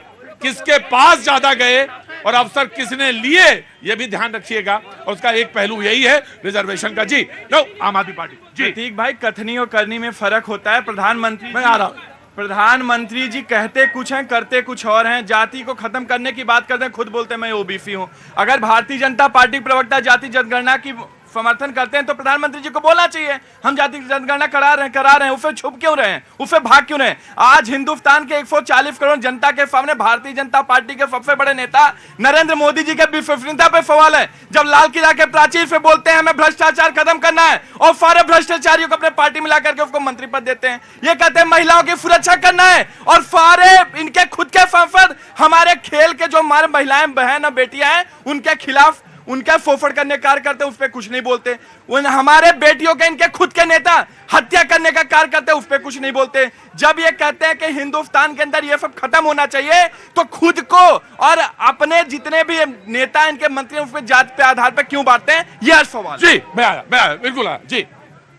किसके पास ज्यादा गए और अवसर किसने लिए, ये भी ध्यान रखिएगा। और उसका एक पहलू यही है रिजर्वेशन का। जी लो, आम आदमी पार्टी जी। प्रतीक भाई, कथनी और करनी में फर्क होता है। प्रधानमंत्री, मैं आ रहा हूं। प्रधानमंत्री जी कहते कुछ हैं, करते कुछ और हैं। जाति को खत्म करने की बात करते हैं, खुद बोलते हैं मैं ओबीसी हूं। अगर भारतीय जनता पार्टी प्रवक्ता जाति जनगणना की समर्थन करते हैं तो प्रधानमंत्री जी को बोलना चाहिए हम जाति जनगणना करा रहे हैं। उसे छुप क्यों रहे हैं, उसे भाग क्यों रहे हैं? आज हिंदुस्तान के 140 करोड़ जनता के सामने भारतीय जनता पार्टी के सबसे बड़े नेता नरेंद्र मोदी जी के विश्वसनीयता पे सवाल है। जब लाल किला के प्राचीर पे बोलते हैं हमें भ्रष्टाचार खत्म करना है, और सारे भ्रष्टाचारियों को अपने पार्टी में ला करके उसको मंत्री पद देते हैं। ये कहते हैं महिलाओं की सुरक्षा करना है, और सारे इनके खुद के सांसद हमारे खेल के जो हमारे महिलाएं बहन और बेटियां हैं उनके खिलाफ उनका फोफड़ करने का कार्य करते उस पर कुछ नहीं बोलते। उन हमारे बेटियों के इनके खुद के नेता हत्या करने का कार्य करते उस पर कुछ नहीं बोलते। जब ये कहते हैं कि हिंदुस्तान के अंदर ये सब खत्म होना चाहिए तो खुद को और अपने जितने भी नेता इनके मंत्री उस पर जात पे आधार पर क्यों बांटते हैं, यह सवाल। जी मैं आया बिल्कुल आया जी,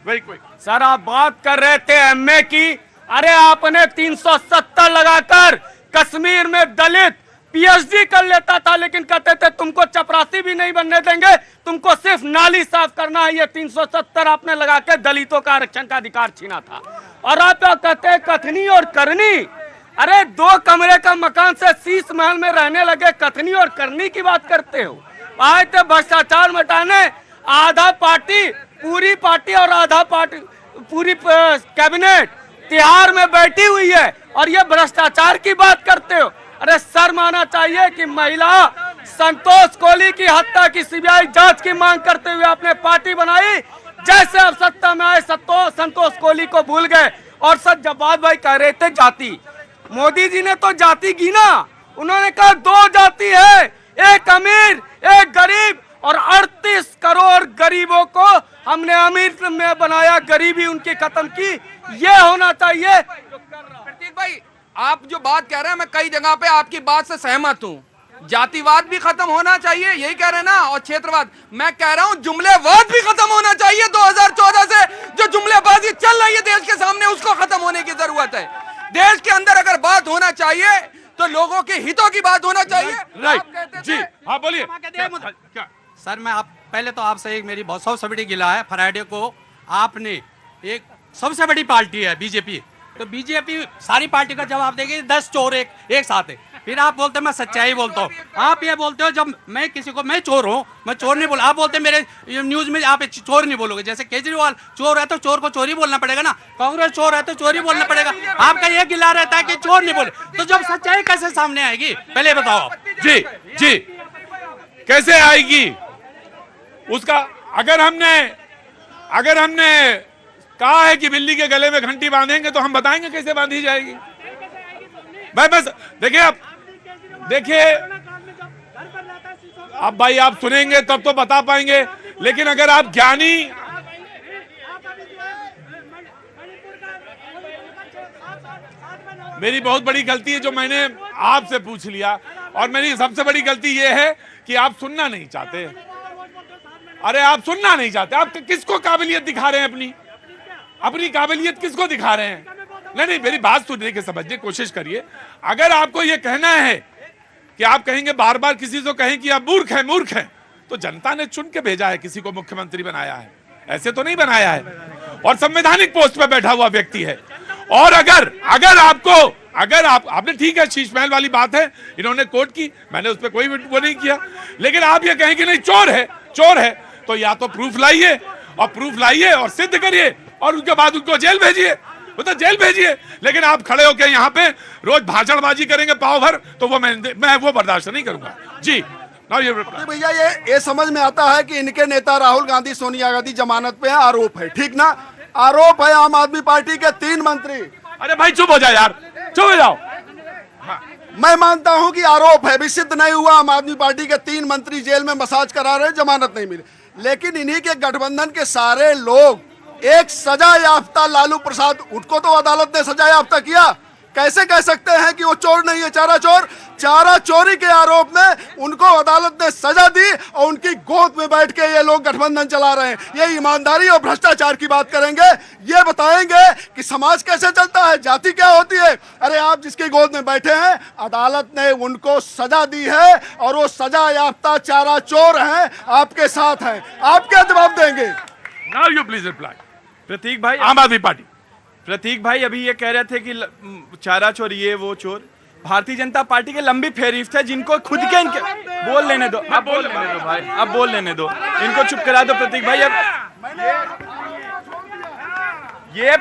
वेरी क्विक। सर आप बात कर रहे थे एमए की, अरे आपने 370 लगाकर कश्मीर में दलित पीएचडी कर लेता था, लेकिन कहते थे तुमको चपरासी भी नहीं बनने देंगे, तुमको सिर्फ नाली साफ करना है। ये 370 आपने लगा के दलितों का आरक्षण का अधिकार छीना था। और आप क्या कहते हैं कथनी और करनी, अरे 2 कमरे का मकान से शीश महल में रहने लगे, कथनी और करनी की बात करते हो। आए थे भ्रष्टाचार मिटाने, आधा पार्टी पूरी पार्टी और आधा पार्टी पूरी कैबिनेट तिहाड़ में बैठी हुई है और ये भ्रष्टाचार की बात करते हो। अरे शर्म आना चाहिए कि महिला संतोष कोहली की हत्या की सीबीआई जांच की मांग करते हुए आपने पार्टी बनाई। जैसे अब सत्ता में आए संतोष कोहली को भूल गए। और सच जवाब भाई कह रहे थे जाति, मोदी जी ने तो जाति गिना, उन्होंने कहा 2 जाति है, एक अमीर एक गरीब, और 38 करोड़ गरीबों को हमने अमीर में बनाया, गरीबी उनकी खत्म की। ये होना चाहिए। प्रतीक भाई आप जो बात कह रहे हैं मैं कई जगह पे आपकी बात से सहमत हूँ। जातिवाद भी खत्म होना चाहिए, यही कह रहे हैं ना, और क्षेत्रवाद। मैं कह रहा हूँ जुमलेवाद भी खत्म होना चाहिए। 2014 से जो जुमलेबाजी चल रही है देश के सामने, उसको खत्म होने की जरूरत है। देश के अंदर अगर बात होना चाहिए तो लोगों के हितों की बात होना चाहिए। राइट जी, हाँ बोलिए। क्या सर मैं आप पहले तो आपसे एक मेरी बहुत सबसे बड़ी गिला है, फ्राइडे को आपने एक सबसे बड़ी पार्टी है बीजेपी, तो बीजेपी सारी पार्टी का जवाब देगी 10 चोर एक साथ है। फिर आप बोलते मैं सच्चाई बोलता हूँ, आप ये बोलते हो जब मैं किसी को मैं चोर हूँ, मैं चोर नहीं बोला, आप बोलते मेरे न्यूज में आप चोर नहीं बोलोगे। जैसे केजरीवाल चोर है तो चोर को चोरी बोलना पड़ेगा ना, कांग्रेस चोर है तो चोरी बोलना पड़ेगा। आपका ये गिला रहता है कि चोर नहीं बोले, तो जब सच्चाई कैसे सामने आएगी पहले बताओ आप। जी जी कैसे आएगी उसका, अगर हमने कहा है कि बिल्ली के गले में घंटी बांधेंगे तो हम बताएंगे कैसे बांधी जाएगी। भाई बस देखिए अब भाई आप सुनेंगे तब तो बता पाएंगे, लेकिन अगर आप ज्ञानी मेरी बहुत बड़ी गलती है जो मैंने आपसे पूछ लिया, और मेरी सबसे बड़ी गलती यह है कि आप सुनना नहीं चाहते। अरे आप सुनना नहीं चाहते, आप किसको काबिलियत दिखा रहे हैं, अपनी काबिलियत किसको दिखा रहे हैं? नहीं मेरी बात सुनने की समझने की कोशिश करिए। अगर आपको यह कहना है कि आप कहेंगे बार बार किसी को कहें कि आप मूर्ख हैं, तो जनता ने चुन के भेजा है, किसी को मुख्यमंत्री बनाया है, ऐसे तो नहीं बनाया है, और संवैधानिक पोस्ट पे बैठा हुआ व्यक्ति है। और अगर आपने ठीक है शीश महल वाली बात है, इन्होंने कोर्ट की, मैंने उस पर कोई वो नहीं किया, लेकिन आप ये कहें कि नहीं चोर है तो या तो प्रूफ लाइए और सिद्ध करिए, और उसके बाद उनको जेल भेजिए, वो तो जेल भेजिए। लेकिन आप खड़े होकर यहाँ पे रोज भाषणबाजी करेंगे पाव भर, तो वो मैं वो बर्दाश्त नहीं करूंगा। जी भैया ये समझ में आता है कि इनके नेता राहुल गांधी सोनिया गांधी जमानत पे है, आरोप है, ठीक ना, आरोप है आम आदमी पार्टी के 3 मंत्री। अरे भाई चुप हो जाओ यार, चुप हो जाओ। मैं मानता हूं कि आरोप है, भी सिद्ध नहीं हुआ, आम आदमी पार्टी के 3 मंत्री जेल में मसाज करा रहे, जमानत नहीं मिली, लेकिन इन्हीं के गठबंधन के सारे लोग, एक सजा याफ्ता लालू प्रसाद, उनको तो अदालत ने सजा याफ्ता किया, कैसे कह सकते हैं कि वो चोर नहीं है? चारा चोरी के आरोप में उनको अदालत ने सजा दी और उनकी गोद में बैठ के ये लोग गठबंधन चला रहे हैं। ये ईमानदारी और भ्रष्टाचार की बात करेंगे, ये बताएंगे कि समाज कैसे चलता है, जाति क्या होती है। अरे आप जिसकी गोद में बैठे हैं, अदालत ने उनको सजा दी है और वो सजा याफ्ता चारा चोर हैं, आपके साथ हैं, आप क्या जवाब देंगे? Now you please reply. Pratik भाई, आम आदमी पार्टी। प्रतीक भाई अभी ये कह रहे थे कि चारा चोर ये वो चोर, भारतीय जनता पार्टी के लंबी फेहरिस्त है जिनको खुद के इनके बोल लेने दो, अब बोल लेने दो भाई, अब बोल लेने दो, इनको चुप करा दो प्रतीक भाई। अब ये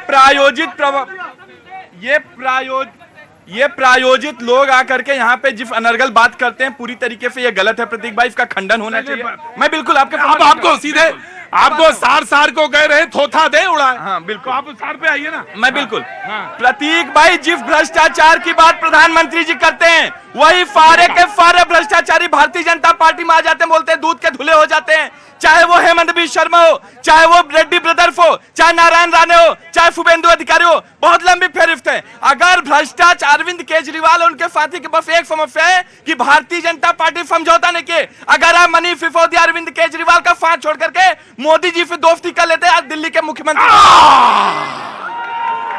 प्रायोजित लोग आकर के यहाँ पे जिस अनर्गल बात करते हैं, पूरी तरीके से ये गलत है प्रतीक भाई, इसका खंडन होना चाहिए। मैं बिल्कुल आपके आपको सीधे आपको सार को कह रहे थोथा दे उड़ाए। हाँ, बिल्कुल। तो आप सार पे आइए ना। मैं बिल्कुल। हाँ। प्रतीक भाई, जिस भ्रष्टाचार की बात प्रधानमंत्री जी करते हैं वही फारे के फारे भ्रष्टाचारी भारतीय जनता पार्टी में आ जाते हैं, बोलते हैं दूध के धुले हो जाते हैं। चाहे वो हेमंत बिश्व शर्मा हो, चाहे वो रेड्डी ब्रदर्स हो, चाहे नारायण राणे हो, चाहे शुभेंदु अधिकारी हो, बहुत लंबी फेहरिस्त है। अगर भ्रष्टाचार अरविंद केजरीवाल और उनके साथी के बस एक समस्या है कि भारतीय जनता पार्टी समझौता नहीं किए। अगर आप मनीष सिसोदिया अरविंद केजरीवाल का साथ छोड़ करके मोदी जी से दोस्ती कर लेते आज दिल्ली के मुख्यमंत्री।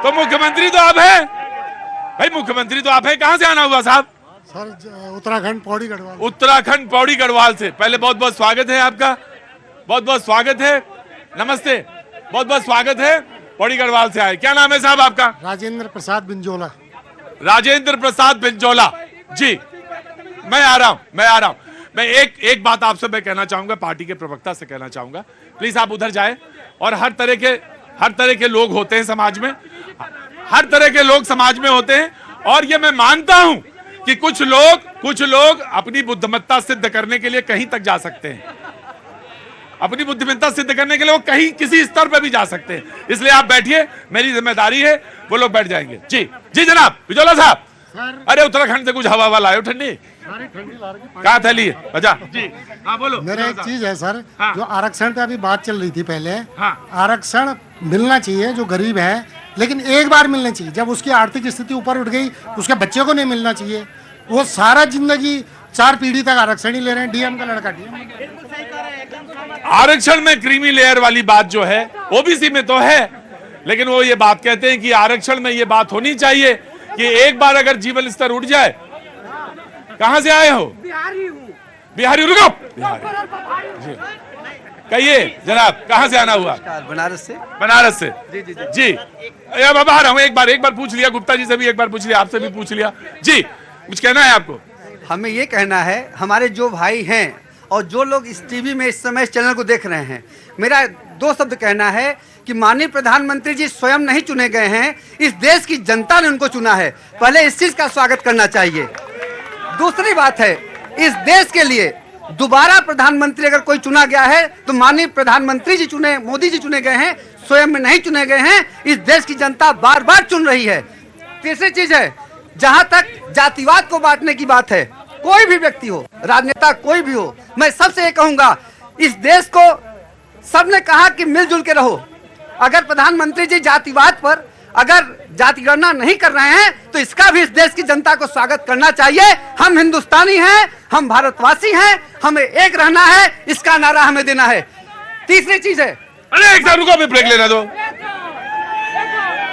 तो मुख्यमंत्री तो आप हैं भाई, मुख्यमंत्री तो आप हैं। कहां से आना हुआ साहब? सर उत्तराखंड पौड़ी गढ़वाल। उत्तराखंड पौड़ी गढ़वाल से। पहले बहुत बहुत स्वागत है आपका, बहुत बहुत स्वागत है। नमस्ते, बहुत बहुत स्वागत है। पौड़ी गढ़वाल से आए, क्या नाम है साहब आपका? राजेंद्र प्रसाद बिंजोला। राजेंद्र प्रसाद बिंजोला जी। मैं आ रहा हूं। मैं एक बात आपसे मैं कहना चाहूंगा, पार्टी के प्रवक्ता से कहना चाहूंगा, प्लीज आप उधर जाए। और हर तरह के लोग होते हैं समाज में, हर तरह के लोग समाज में होते हैं। और ये मैं मानता हूं कि कुछ लोग अपनी बुद्धिमत्ता सिद्ध करने के लिए कहीं तक जा सकते हैं, अपनी बुद्धिमत्ता सिद्ध करने के लिए वो कहीं किसी स्तर पर भी जा सकते हैं। इसलिए आप बैठिए, मेरी जिम्मेदारी है, वो लोग बैठ जाएंगे। जी जनाब बिजोला साहब। अरे उत्तराखंड से कुछ हवा लाए हो ठंडी? कहाँ थैली है? अच्छा जी हाँ बोलो। मेरा एक चीज है सर, हाँ। जो आरक्षण पे अभी बात चल रही थी पहले, हाँ। आरक्षण मिलना चाहिए जो गरीब है, लेकिन एक बार मिलना चाहिए। जब उसकी आर्थिक स्थिति ऊपर उठ गई, उसके बच्चे को नहीं मिलना चाहिए। वो सारा जिंदगी 4 पीढ़ी तक आरक्षण ही ले रहे हैं। डीएम का लड़का डीएम। आरक्षण में क्रीमी लेयर वाली बात जो है ओबीसी में तो है, लेकिन वो ये बात कहते हैं कि आरक्षण में ये बात होनी चाहिए कि एक बार अगर जीवन स्तर उठ जाए। कहां से आए हो? बिहारी रुको। जी कहिए जनाब, कहां से आना हुआ? बनारस से। जी अब आ रहा हूं। एक बार पूछ लिया, गुप्ता जी से भी एक बार पूछ लिया, आपसे भी पूछ लिया। जी कुछ कहना है आपको? हमें ये कहना है, हमारे जो भाई हैं और जो लोग इस टीवी में इस समय इस चैनल को देख रहे हैं, मेरा 2 शब्द कहना है कि माननीय प्रधानमंत्री जी स्वयं नहीं चुने गए हैं, इस देश की जनता ने उनको चुना है। पहले इस चीज का स्वागत करना चाहिए। दूसरी बात है, इस देश के लिए दोबारा प्रधानमंत्री अगर कोई चुना गया है तो माननीय प्रधानमंत्री जी चुने, मोदी जी चुने गए हैं, स्वयं में नहीं चुने गए हैं। इस देश की जनता बार बार चुन रही है। तीसरी चीज है, जहां तक जातिवाद को बांटने की बात है, कोई भी व्यक्ति हो, राजनेता कोई भी हो, मैं सबसे ये कहूंगा, इस देश को सबने कहा कि मिलजुल के रहो। अगर प्रधानमंत्री जी जातिवाद पर अगर जाति गणना नहीं कर रहे हैं तो इसका भी इस देश की जनता को स्वागत करना चाहिए। हम हिंदुस्तानी हैं, हम भारतवासी हैं, हमें एक रहना है, इसका नारा हमें देना है। तीसरी चीज है, अरे एक रुको, अभी ब्रेक लेना दो।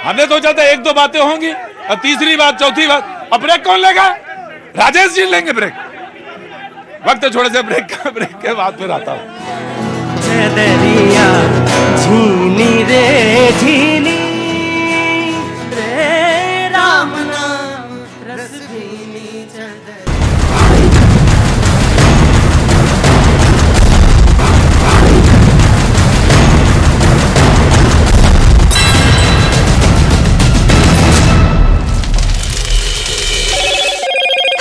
हमने सोचा था 1-2 बातें होंगी, और तीसरी बात, चौथी बात, अब ब्रेक कौन लेगा? राजेश जी लेंगे ब्रेक। वक्त छोड़े से ब्रेक के बाद फिर आता हूं। झीनी रे झीनी रे राम नाम रस भीनी चदरिया।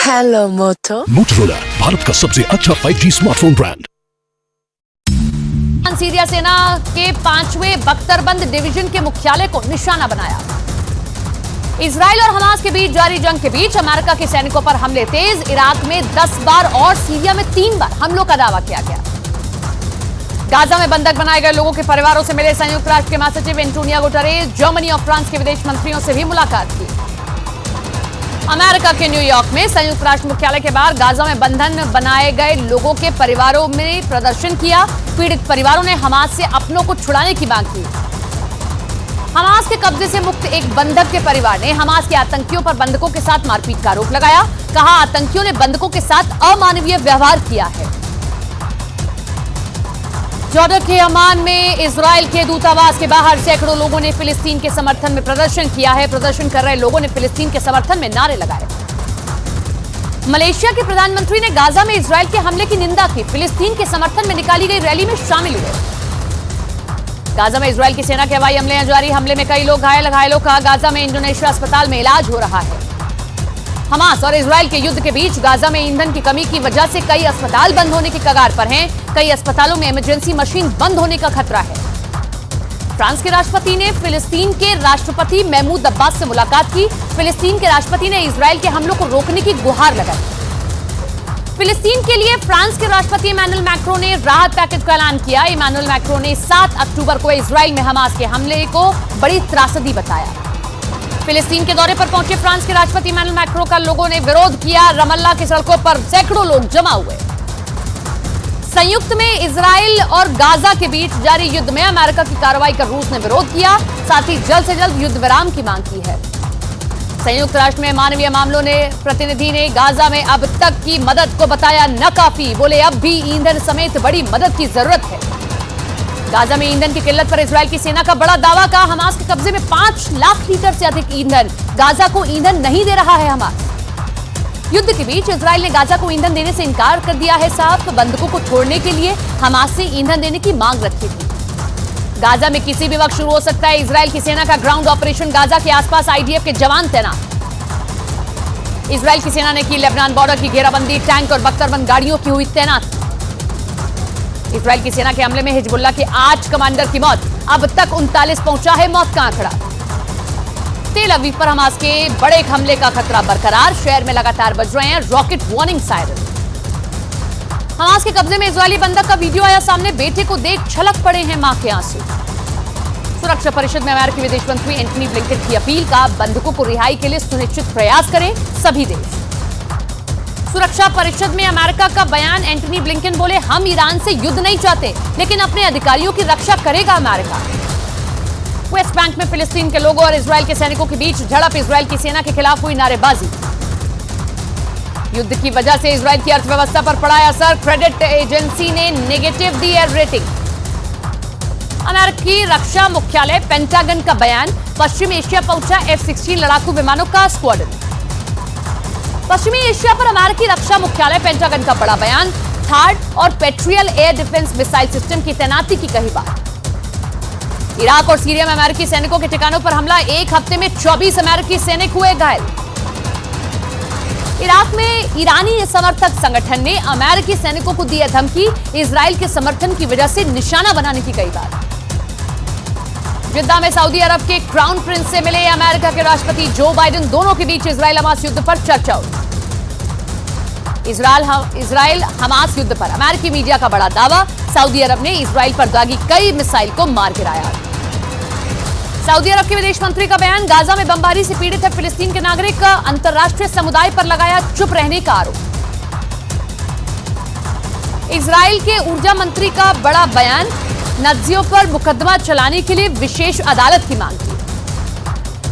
हेलो मोटो। मोटोरोला भारत का सबसे अच्छा 5G स्मार्टफोन ब्रांड। सीरिया सेना के 5वें बख्तरबंद डिवीजन के मुख्यालय को निशाना बनाया। इजराइल और हमास के बीच जारी जंग के बीच अमेरिका के सैनिकों पर हमले तेज। इराक में 10 बार और सीरिया में 3 बार हमलों का दावा किया गया। गाजा में बंधक बनाए गए लोगों के परिवारों से मिले संयुक्त राष्ट्र के महासचिव एंटोनियो गुटेरेस। जर्मनी और फ्रांस के विदेश मंत्रियों से भी मुलाकात की। अमेरिका के न्यूयॉर्क में संयुक्त राष्ट्र मुख्यालय के बाहर गाजा में बंधन बनाए गए लोगों के परिवारों में प्रदर्शन किया। पीड़ित परिवारों ने हमास से अपनों को छुड़ाने की मांग की। हमास के कब्जे से मुक्त एक बंधक के परिवार ने हमास के आतंकियों पर बंधकों के साथ मारपीट का आरोप लगाया। कहा, आतंकियों ने बंधकों के साथ अमानवीय व्यवहार किया है। जॉर्डन के अमान में इजराइल के दूतावास के बाहर सैकड़ों लोगों ने फिलिस्तीन के समर्थन में प्रदर्शन किया है। प्रदर्शन कर रहे लोगों ने फिलिस्तीन के समर्थन में नारे लगाए। मलेशिया के प्रधानमंत्री ने गाजा में इजराइल के हमले की निंदा की। फिलिस्तीन के समर्थन में निकाली गई रैली में शामिल हुए। गाजा में इजराइल की सेना के हवाई हमले जारी। हमले में कई लोग घायल। घायलों का गाजा में इंडोनेशिया अस्पताल में इलाज हो रहा है। हमास और इजराइल के युद्ध के बीच गाजा में ईंधन की कमी की वजह से कई अस्पताल बंद होने की कगार पर हैं। कई अस्पतालों में इमरजेंसी मशीन बंद होने का खतरा है। फ्रांस के राष्ट्रपति ने फिलिस्तीन के राष्ट्रपति महमूद अब्बास से मुलाकात की। फिलिस्तीन के राष्ट्रपति ने इजराइल के हमलों को रोकने की गुहार लगाई। फिलिस्तीन के लिए फ्रांस के राष्ट्रपति इमैनुअल मैक्रों ने राहत पैकेज का ऐलान किया। इमैनुअल मैक्रों ने 7 अक्टूबर को इजराइल में हमास के हमले को बड़ी त्रासदी बताया। फिलिस्तीन के दौरे पर पहुंचे फ्रांस के राष्ट्रपति इमैनुअल मैक्रों का लोगों ने विरोध किया। रमल्ला की सड़कों पर सैकड़ों लोग जमा हुए। संयुक्त में इजराइल और गाजा के बीच जारी युद्ध में अमेरिका की कार्रवाई का रूस ने विरोध किया। साथ ही जल्द से जल्द युद्ध विराम की मांग की है। संयुक्त राष्ट्र में मानवीय मामलों ने प्रतिनिधि ने गाजा में अब तक की मदद को बताया न काफी। बोले अब भी ईंधन समेत बड़ी मदद की जरूरत है। गाजा में ईंधन की किल्लत पर इजराइल की सेना का बड़ा दावा। कहा हमास के कब्जे में 5 लाख लीटर से अधिक ईंधन। गाजा को ईंधन नहीं दे रहा है हमास। युद्ध के बीच इजराइल ने गाजा को ईंधन देने से इनकार कर दिया है। साफ बंधकों को छोड़ने के लिए हमास से ईंधन देने की मांग रखी थी। गाजा में किसी भी वक्त शुरू हो सकता है इजराइल की सेना का ग्राउंड ऑपरेशन। गाजा के आसपास आईडीएफ के जवान तैनात। इजराइल की सेना ने की लेबनान बॉर्डर की घेराबंदी। टैंक और बख्तरबंद गाड़ियों की हुई तैनात। इजराइल की सेना के हमले में हिजबुल्लाह के 8 कमांडर की मौत। अब तक 39 पहुंचा है मौत का आंकड़ा। तेल अवीव पर हमास के बड़े हमले का खतरा बरकरार। शहर में लगातार बज रहे हैं रॉकेट वार्निंग सायरन। हमास के कब्जे में इजरायली बंधक का वीडियो आया सामने। बेटे को देख छलक पड़े हैं मां के आंसू। सुरक्षा परिषद में अमेरिकी विदेश मंत्री एंटनी ब्लिंकन की अपील। का बंधकों को रिहाई के लिए सुनिश्चित प्रयास करें सभी देश। सुरक्षा परिषद में अमेरिका का बयान। एंटनी ब्लिंकन बोले हम ईरान से युद्ध नहीं चाहते लेकिन अपने अधिकारियों की रक्षा करेगा अमेरिका। वेस्ट बैंक में फिलिस्तीन के लोगों और इजराइल के सैनिकों के बीच झड़प। इजराइल की सेना के खिलाफ हुई नारेबाजी। युद्ध की वजह से इजराइल की अर्थव्यवस्था पर पड़ा असर। क्रेडिट एजेंसी ने नेगेटिव दी एयर रेटिंग। अमेरिकी रक्षा मुख्यालय पेंटागन का बयान। पश्चिमी एशिया पहुंचा F-16 लड़ाकू विमानों का स्क्वाड्रन। पश्चिमी एशिया पर अमेरिकी रक्षा मुख्यालय पेंटागन का बड़ा बयान। थार्ड और पेट्रियल एयर डिफेंस मिसाइल सिस्टम की तैनाती की कही बात। इराक और सीरिया में अमेरिकी सैनिकों के ठिकानों पर हमला। एक हफ्ते में 24 अमेरिकी सैनिक हुए घायल। इराक में ईरानी समर्थक संगठन ने अमेरिकी सैनिकों को दी है धमकी। इजराइल के समर्थन की वजह से निशाना बनाने की कही बात। जिद्दा में सऊदी अरब के क्राउन प्रिंस से मिले अमेरिका के राष्ट्रपति जो बाइडेन। दोनों के बीच इजराइल हमास युद्ध पर चर्चा हुई। इजराइल हमास युद्ध पर अमेरिकी मीडिया का बड़ा दावा। सऊदी अरब ने इजराइल पर दागी कई मिसाइल को मार गिराया। सऊदी अरब के विदेश मंत्री का बयान। गाजा में बमबारी से पीड़ित है फिलिस्तीन के नागरिक। अंतर्राष्ट्रीय समुदाय पर लगाया चुप रहने का आरोप। इजराइल के ऊर्जा मंत्री का बड़ा बयान। नाजियों पर मुकदमा चलाने के लिए विशेष अदालत की मांग की।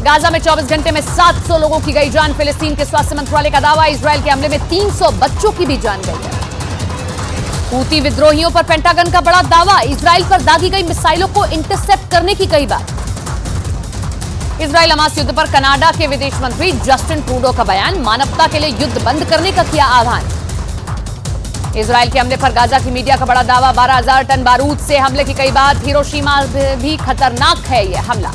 गाजा में 24 घंटे में 700 लोगों की गई जान। फिलिस्तीन के स्वास्थ्य मंत्रालय का दावा। इजराइल के हमले में 300 बच्चों की भी जान गई है। हूती विद्रोहियों पर पेंटागन का बड़ा दावा। इजराइल पर दागी गई मिसाइलों को इंटरसेप्ट करने की कही बात। इजराइल हमास युद्ध पर कनाडा के विदेश मंत्री जस्टिन ट्रूडो का बयान। मानवता के लिए युद्ध बंद करने का किया आह्वान। इजराइल के हमले पर गाजा की मीडिया का बड़ा दावा। 12,000 टन बारूद से हमले की कई बात। हिरोशिमा भी खतरनाक है यह हमला।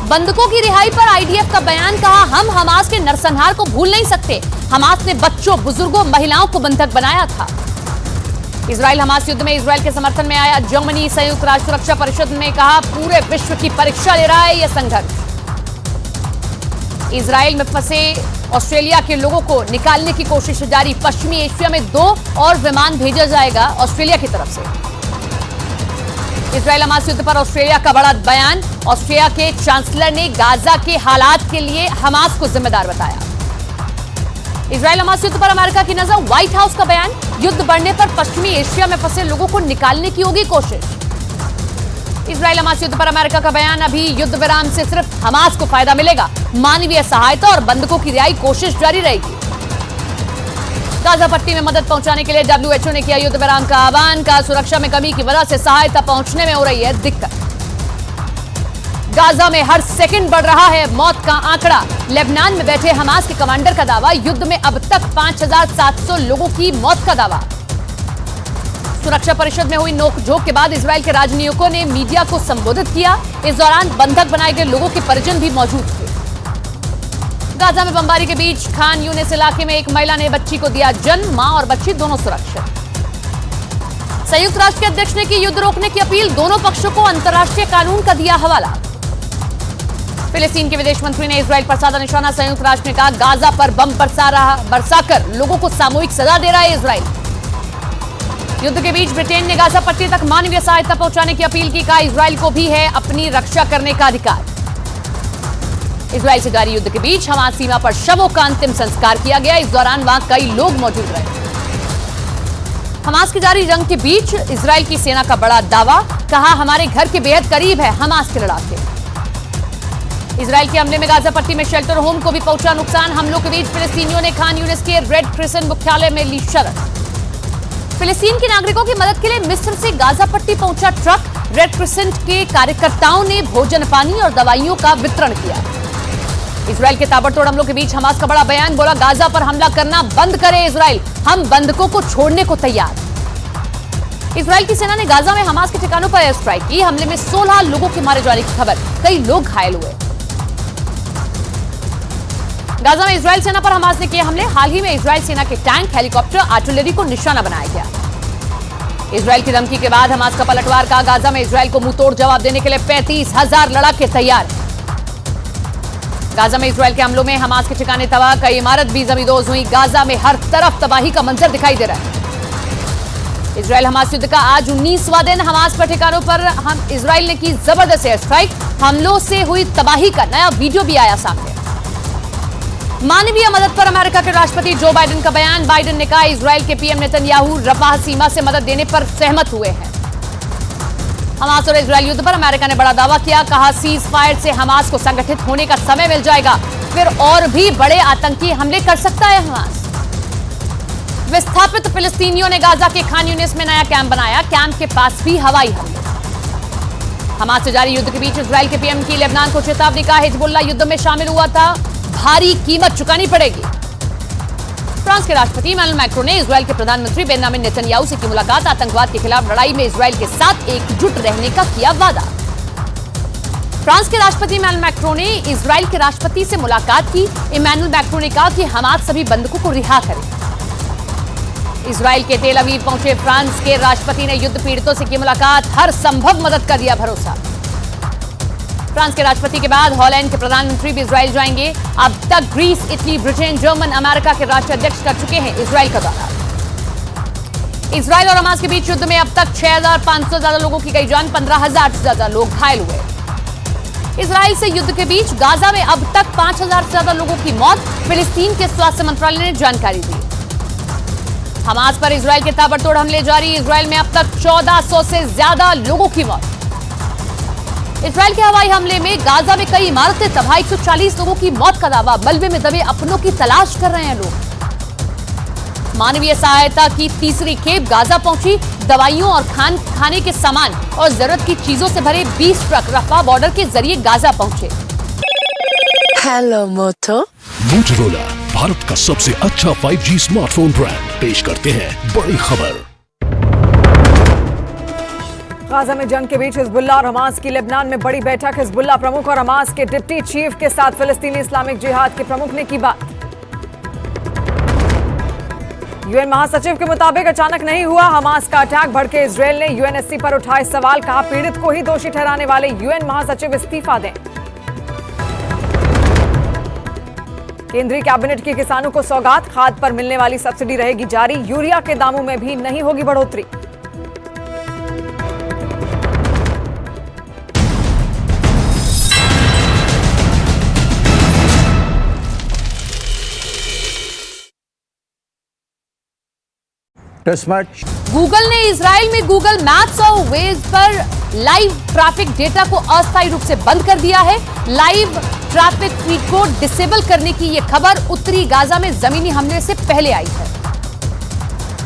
बंधकों की रिहाई पर आईडीएफ का बयान। कहा हम हमास के नरसंहार को भूल नहीं सकते। हमास ने बच्चों, बुजुर्गों, महिलाओं को बंधक बनाया था। इजराइल हमास युद्ध में इजराइल के समर्थन में आया जर्मनी। संयुक्त राष्ट्र सुरक्षा परिषद ने कहा पूरे विश्व की परीक्षा ले रहा है यह संघर्ष। इजराइल में फंसे ऑस्ट्रेलिया के लोगों को निकालने की कोशिश जारी। पश्चिमी एशिया में 2 और विमान भेजा जाएगा ऑस्ट्रेलिया की तरफ से। इजराइल हमास युद्ध पर ऑस्ट्रेलिया का बड़ा बयान। ऑस्ट्रेलिया के चांसलर ने गाजा के हालात के लिए हमास को जिम्मेदार बताया। इजराइल हमास युद्ध पर अमेरिका की नजर। व्हाइट हाउस का बयान। युद्ध बढ़ने पर पश्चिमी एशिया में फंसे लोगों को निकालने की होगी कोशिश। इजराइल हमास युद्ध पर अमेरिका का बयान। अभी युद्ध विराम से सिर्फ हमास को फायदा मिलेगा। मानवीय सहायता और बंधकों की रिहाई कोशिश जारी रहेगी। गाजा पट्टी में मदद पहुंचाने के लिए WHO ने किया युद्ध विराम का आह्वान। का सुरक्षा में कमी की वजह से सहायता पहुंचने में हो रही है दिक्कत। गाजा में हर सेकंड बढ़ रहा है मौत का आंकड़ा। लेबनान में बैठे हमास के कमांडर का दावा। युद्ध में अब तक 5,700 लोगों की मौत का दावा। सुरक्षा परिषद में हुई नोकझोंक के बाद इजराइल के राजनयिकों ने मीडिया को संबोधित किया। इस दौरान बंधक बनाए गए लोगों के परिजन भी मौजूद थे। गाजा में बमबारी के बीच खान यूनिस इलाके में एक महिला ने बच्ची को दिया जन्म। मां और बच्ची दोनों सुरक्षित। संयुक्त राष्ट्र के अध्यक्ष ने की युद्ध रोकने की अपील। दोनों पक्षों को अंतर्राष्ट्रीय कानून का दिया हवाला। फिलिस्तीन के विदेश मंत्री ने इजराइल पर साधा निशाना। संयुक्त राष्ट्र ने कहा गाजा पर बम बरसाकर लोगों को सामूहिक सजा दे रहा है इजराइल। युद्ध के बीच ब्रिटेन ने गाजा पट्टी तक मानवीय सहायता पहुंचाने की अपील की। कहा इजराइल को भी है अपनी रक्षा करने का अधिकार। इजराइल से जारी युद्ध के बीच हमास सीमा पर शवों का अंतिम संस्कार किया गया। इस दौरान वहां कई लोग मौजूद रहे। हमास की जारी जंग के बीच इजराइल की सेना का बड़ा दावा। कहा हमारे घर के बेहद करीब है हमास के लड़ाके। इजराइल के हमले में गाजा पट्टी में शेल्टर होम को भी पहुंचा नुकसान। हमलों के बीच फिलिस्तीनियों ने खान यूनिस के रेड क्रिसेंट मुख्यालय में ली शरण। फिलिस्तीन के नागरिकों की मदद के लिए मिस्र से गाजा पट्टी पहुंचा ट्रक। रेड क्रिसेंट के कार्यकर्ताओं ने भोजन, पानी और दवाइयों का वितरण किया। इजराइल के ताबड़तोड़ हमलों के बीच हमास का बड़ा बयान। बोला गाजा पर हमला करना बंद करे इजराइल, हम बंधकों को छोड़ने को तैयार। इजराइल की सेना ने गाजा में हमास के ठिकानों पर एयर स्ट्राइक की। हमले में 16 लोगों के मारे जाने की खबर, कई लोग घायल हुए। गाजा में इजराइल सेना पर हमास ने किए हमले। हाल ही में इजराइल सेना के टैंक, हेलीकॉप्टर, आर्टिलरी को निशाना बनाया गया। इजराइल की धमकी के बाद हमास का पलटवार। का गाजा में इजराइल को मुंहतोड़ जवाब देने के लिए 35,000 लड़ाके तैयार। गाजा में इजराइल के हमलों में हमास के ठिकाने तबाह, कई इमारत भी जमींदोज हुई। गाजा में हर तरफ तबाही का मंजर दिखाई दे रहा है। इजराइल हमास युद्ध का आज 19वां दिन। हमास पर ठिकानों पर इजराइल ने की जबरदस्त एयर स्ट्राइक। हमलों से हुई तबाही का नया वीडियो भी आया सामने। मानवीय मदद पर अमेरिका के राष्ट्रपति जो बाइडेन का बयान। बाइडेन ने कहा इजराइल के पीएम नेतन्याहू रफाह सीमा से मदद देने पर सहमत हुए हैं। हमास और इजराइल युद्ध पर अमेरिका ने बड़ा दावा किया। कहा सीज फायर से हमास को संगठित होने का समय मिल जाएगा, फिर और भी बड़े आतंकी हमले कर सकता है हमास। विस्थापित फिलिस्तीनियों ने गाजा के खान यूनिस में नया कैंप बनाया। कैंप के पास भी हवाई हमले। हमास से जारी युद्ध के बीच इजराइल के पीएम की लेबनान को चेतावनी। कहा हिजबुल्लाह युद्ध में शामिल हुआ था, भारी कीमत चुकानी पड़ेगी। फ्रांस के राष्ट्रपति इमैनुअल मैक्रों ने इजराइल के प्रधानमंत्री बेंजामिन नेतन्याहू से की मुलाकात। आतंकवाद के खिलाफ लड़ाई में इजराइल के साथ एकजुट रहने का किया वादा। फ्रांस के राष्ट्रपति इमैनुअल मैक्रों ने इजराइल के राष्ट्रपति से मुलाकात की। इमैनुअल मैक्रों ने कहा कि हमास सभी बंधकों को रिहा करें। इजराइल के तेल अवीव पहुंचे फ्रांस के राष्ट्रपति ने युद्ध पीड़ितों से की मुलाकात। हर संभव मदद का दिया भरोसा। फ्रांस के राष्ट्रपति के बाद हॉलैंड के प्रधानमंत्री भी इजराइल जाएंगे। अब तक Greece, Italy, Britain, German, America के राष्ट्राध्यक्ष कर चुके हैं इजराइल का दौरा। इजराइल और हमास के बीच युद्ध में अब तक 6,500 से ज्यादा लोगों की गई जान, 15,000 से ज्यादा लोग घायल हुए। इजराइल से युद्ध के बीच गाजा में अब तक 5,000 से ज्यादा लोगों की मौत, फिलिस्तीन के स्वास्थ्य मंत्रालय ने जानकारी दी। हमास पर इजराइल के ताबड़तोड़ हमले जारी। इजराइल में अब तक 1400 से ज्यादा लोगों की मौत। इजराइल के हवाई हमले में गाजा में कई इमारतें तबाह, 140 लोगों की मौत का दावा। मलबे में दबे अपनों की तलाश कर रहे हैं लोग। मानवीय सहायता की तीसरी खेप गाजा पहुंची। दवाइयों और खाने के सामान और जरूरत की चीजों से भरे 20 ट्रक रफा बॉर्डर के जरिए गाजा पहुंचे। हेलो मोटो। मोटोरोला भारत का सबसे अच्छा 5G स्मार्टफोन ब्रांड पेश करते हैं बड़ी खबर। गाजा में जंग के बीच हिजबुल्लाह और हमास की लेबनान में बड़ी बैठक। हिजबुल्लाह प्रमुख और हमास के डिप्टी चीफ के साथ फिलिस्तीनी इस्लामिक जिहाद के प्रमुख ने की बात। यूएन महासचिव के मुताबिक अचानक नहीं हुआ हमास का अटैक। भड़के इजरायल ने यूएनएससी पर उठाए सवाल। कहा पीड़ित को ही दोषी ठहराने वाले यूएन महासचिव इस्तीफा दें। केंद्रीय कैबिनेट की किसानों को सौगात। खाद पर मिलने वाली सब्सिडी रहेगी जारी। यूरिया के दामों में भी नहीं होगी बढ़ोतरी। गूगल ने इजराइल में गूगल मैप्स और वेज पर लाइव ट्रैफिक डेटा को अस्थायी रूप से बंद कर दिया है। लाइव ट्रैफिक फीड को डिसेबल करने की यह खबर उत्तरी गाजा में जमीनी हमले से पहले आई है।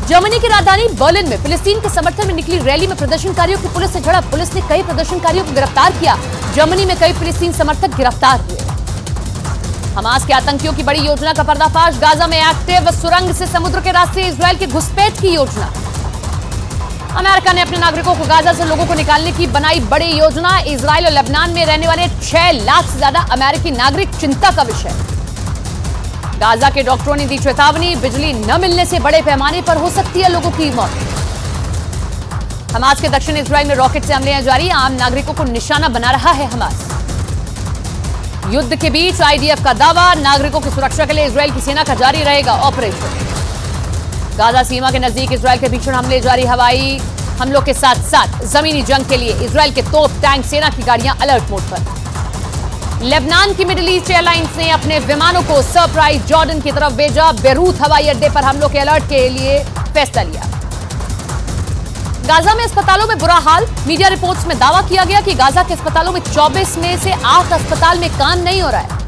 जर्मनी की राजधानी बर्लिन में फिलिस्तीन के समर्थन में निकली रैली में प्रदर्शनकारियों की पुलिस से झड़प। पुलिस ने कई प्रदर्शनकारियों को गिरफ्तार किया। जर्मनी में कई फिलिस्तीन समर्थक गिरफ्तार हुए। हमास के आतंकियों की बड़ी योजना का पर्दाफाश। गाजा में एक्टिव सुरंग से समुद्र के रास्ते इजराइल की घुसपैठ की योजना। अमेरिका ने अपने नागरिकों को गाजा से लोगों को निकालने की बनाई बड़ी योजना। इजराइल और लेबनान में रहने वाले 6 लाख से ज्यादा अमेरिकी नागरिक चिंता का विषय। गाजा के डॉक्टरों ने दी चेतावनी, बिजली न मिलने से बड़े पैमाने पर हो सकती है लोगों की मौत। हमास के दक्षिण इजराइल में रॉकेट से हमले जारी, आम नागरिकों को निशाना बना रहा है हमास। युद्ध के बीच आईडीएफ का दावा, नागरिकों की सुरक्षा के लिए इजराइल की सेना का जारी रहेगा ऑपरेशन। गाजा सीमा के नजदीक इजराइल के भीषण हमले जारी, हवाई हमलों के साथ साथ जमीनी जंग के लिए इजराइल के तोप, टैंक, सेना की गाड़ियां अलर्ट मोड पर। लेबनान की मिडिल ईस्ट एयरलाइंस ने अपने विमानों को सरप्राइज जॉर्डन की तरफ भेजा, बेरूत हवाई अड्डे पर हमलों के अलर्ट के लिए फैसला लिया। गाजा में अस्पतालों में बुरा हाल, मीडिया रिपोर्ट्स में दावा किया गया कि गाजा के अस्पतालों में 24 में से 8 अस्पताल में काम नहीं हो रहा है।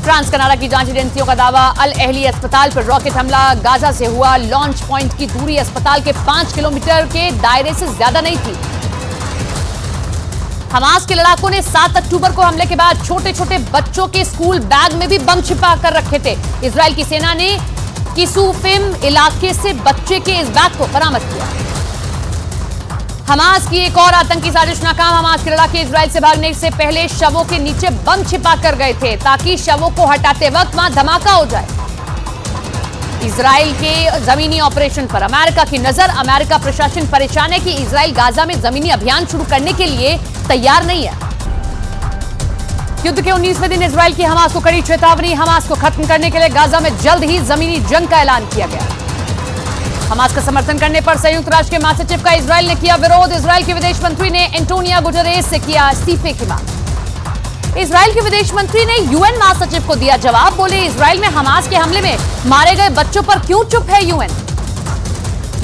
फ्रांस कनाडा की जांच एजेंसियों का दावा, अल अहली अस्पताल पर रॉकेट हमला गाजा से हुआ, लॉन्च पॉइंट की दूरी अस्पताल के 5 किलोमीटर के दायरे से ज्यादा नहीं थी। हमास के लड़ाकों ने 7 अक्टूबर को हमले के बाद छोटे छोटे बच्चों के स्कूल बैग में भी बम छिपा कर रखे थे। इजराइल की सेना ने किसूफिम इलाके से बच्चे के इस बैग को बरामद किया। हमास की एक और आतंकी साजिश नाकाम, हमास के लड़ाके इजराइल से भागने से पहले शवों के नीचे बम छिपा कर गए थे ताकि शवों को हटाते वक्त वहां धमाका हो जाए। इजराइल के जमीनी ऑपरेशन पर अमेरिका की नजर, अमेरिका प्रशासन परेशान है कि इजराइल गाजा में जमीनी अभियान शुरू करने के लिए तैयार नहीं है। युद्ध के 19वें दिन इजराइल की हमास को कड़ी चेतावनी, हमास को खत्म करने के लिए गाजा में जल्द ही जमीनी जंग का ऐलान किया गया। हमास का समर्थन करने पर संयुक्त राष्ट्र के महासचिव का इजराइल ने किया विरोध, इजराइल के विदेश मंत्री ने एंटोनियो गुटेरेस से किया इस्तीफे की मांग। इजराइल के विदेश मंत्री ने यूएन महासचिव को दिया जवाब, बोले इजराइल में हमास के हमले में मारे गए बच्चों पर क्यों चुप है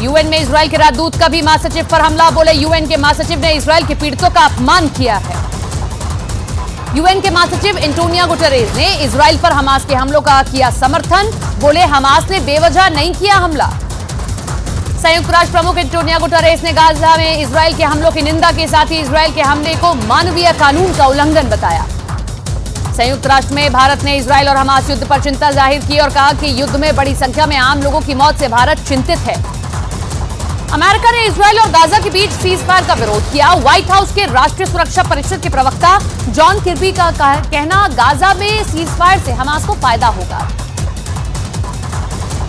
यूएन में इजराइल के राजदूत का भी महासचिव पर हमला, बोले यूएन के महासचिव ने इजराइल के पीड़ितों का अपमान किया है। यूएन के महासचिव एंटोनियो गुटेरेस ने इजराइल पर हमास के हमलों का किया समर्थन, बोले हमास ने बेवजह नहीं किया हमला। संयुक्त राष्ट्र प्रमुख एंटोनियो गुटेरेस ने गाजा में इजराइल के हमलों की निंदा के साथ ही इजराइल के हमले को मानवीय कानून का उल्लंघन बताया। संयुक्त राष्ट्र में भारत ने इजराइल और हमास युद्ध पर चिंता जाहिर की और कहा कि युद्ध में बड़ी संख्या में आम लोगों की मौत से भारत चिंतित है। अमेरिका ने इजराइल और गाजा के बीच सीज फायर का विरोध किया। व्हाइट हाउस के राष्ट्रीय सुरक्षा परिषद के प्रवक्ता जॉन किर्बी का कहना, गाजा में सीज फायर से हमास को फायदा होगा।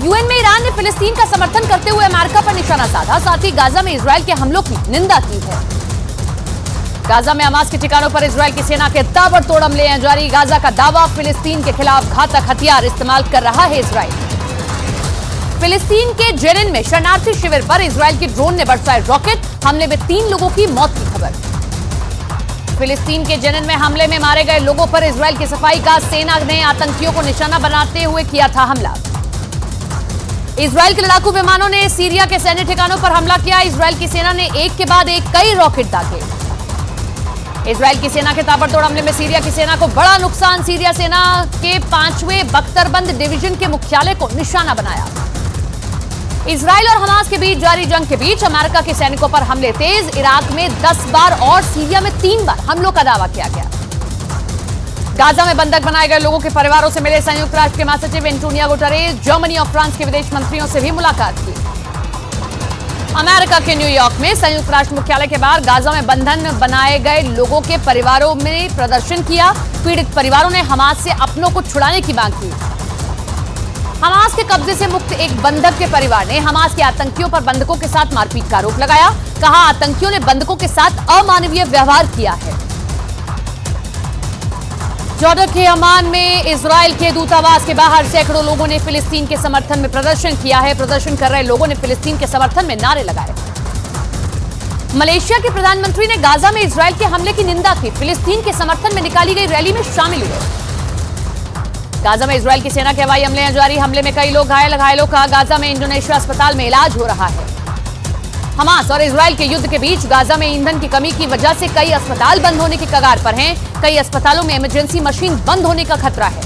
यूएन में ईरान ने फिलिस्तीन का समर्थन करते हुए अमेरिका पर निशाना साधा, साथ ही गाजा में इजराइल के हमलों की निंदा की है। गाजा में हमास के ठिकानों पर इजराइल की सेना के ताबड़तोड़ हमले हैं जारी, गाजा का दावा, फिलिस्तीन के खिलाफ घातक हथियार इस्तेमाल कर रहा है इजराइल। फिलिस्तीन के जेनिन में शरणार्थी शिविर पर इजराइल की ड्रोन ने बरसाए रॉकेट, हमले में 3 लोगों की मौत की खबर। फिलिस्तीन के जेनिन में हमले में मारे गए लोगों पर इजराइल की सफाई का, सेना ने आतंकियों को निशाना बनाते हुए किया था हमला। इजराइल के लड़ाकू विमानों ने सीरिया के सैन्य ठिकानों पर हमला किया, इजराइल की सेना ने एक के बाद एक कई रॉकेट दागे। इजराइल की सेना के ताबड़तोड़ हमले में सीरिया की सेना को बड़ा नुकसान, सीरिया सेना के 5वें बख्तरबंद डिवीजन के मुख्यालय को निशाना बनाया। इजराइल और हमास के बीच जारी जंग के बीच अमेरिका के सैनिकों पर हमले तेज, इराक में 10 बार और सीरिया में 3 बार हमलों का दावा किया गया। गाजा में बंधक बनाए गए लोगों के परिवारों से मिले संयुक्त राष्ट्र के महासचिव एंटोनियो गुटेरेस, जर्मनी और फ्रांस के विदेश मंत्रियों से भी मुलाकात की। अमेरिका के न्यूयॉर्क में संयुक्त राष्ट्र मुख्यालय के बाहर गाजा में बंधन बनाए गए लोगों के परिवारों में प्रदर्शन किया, पीड़ित परिवारों ने हमास से अपनों को छुड़ाने की मांग की। हमास के कब्जे से मुक्त एक बंधक के परिवार ने हमास के आतंकियों पर बंधकों के साथ मारपीट का आरोप लगाया, कहा आतंकियों ने बंधकों के साथ अमानवीय व्यवहार किया है। जॉर्डन के अमान में इजराइल के दूतावास के बाहर सैकड़ों लोगों ने फिलिस्तीन के समर्थन में प्रदर्शन किया है। प्रदर्शन कर रहे लोगों ने फिलिस्तीन के समर्थन में नारे लगाए। मलेशिया के प्रधानमंत्री ने गाजा में इजराइल के हमले की निंदा की, फिलिस्तीन के समर्थन में निकाली गई रैली में शामिल हुए। गाजा में इजराइल की सेना के हवाई हमले जारी, हमले में कई लोग घायलों का गाजा में इंडोनेशिया अस्पताल में इलाज हो रहा है। हमास और इजराइल के युद्ध के बीच गाजा में ईंधन की कमी की वजह से कई अस्पताल बंद होने की कगार पर हैं। कई अस्पतालों में इमरजेंसी मशीन बंद होने का खतरा है।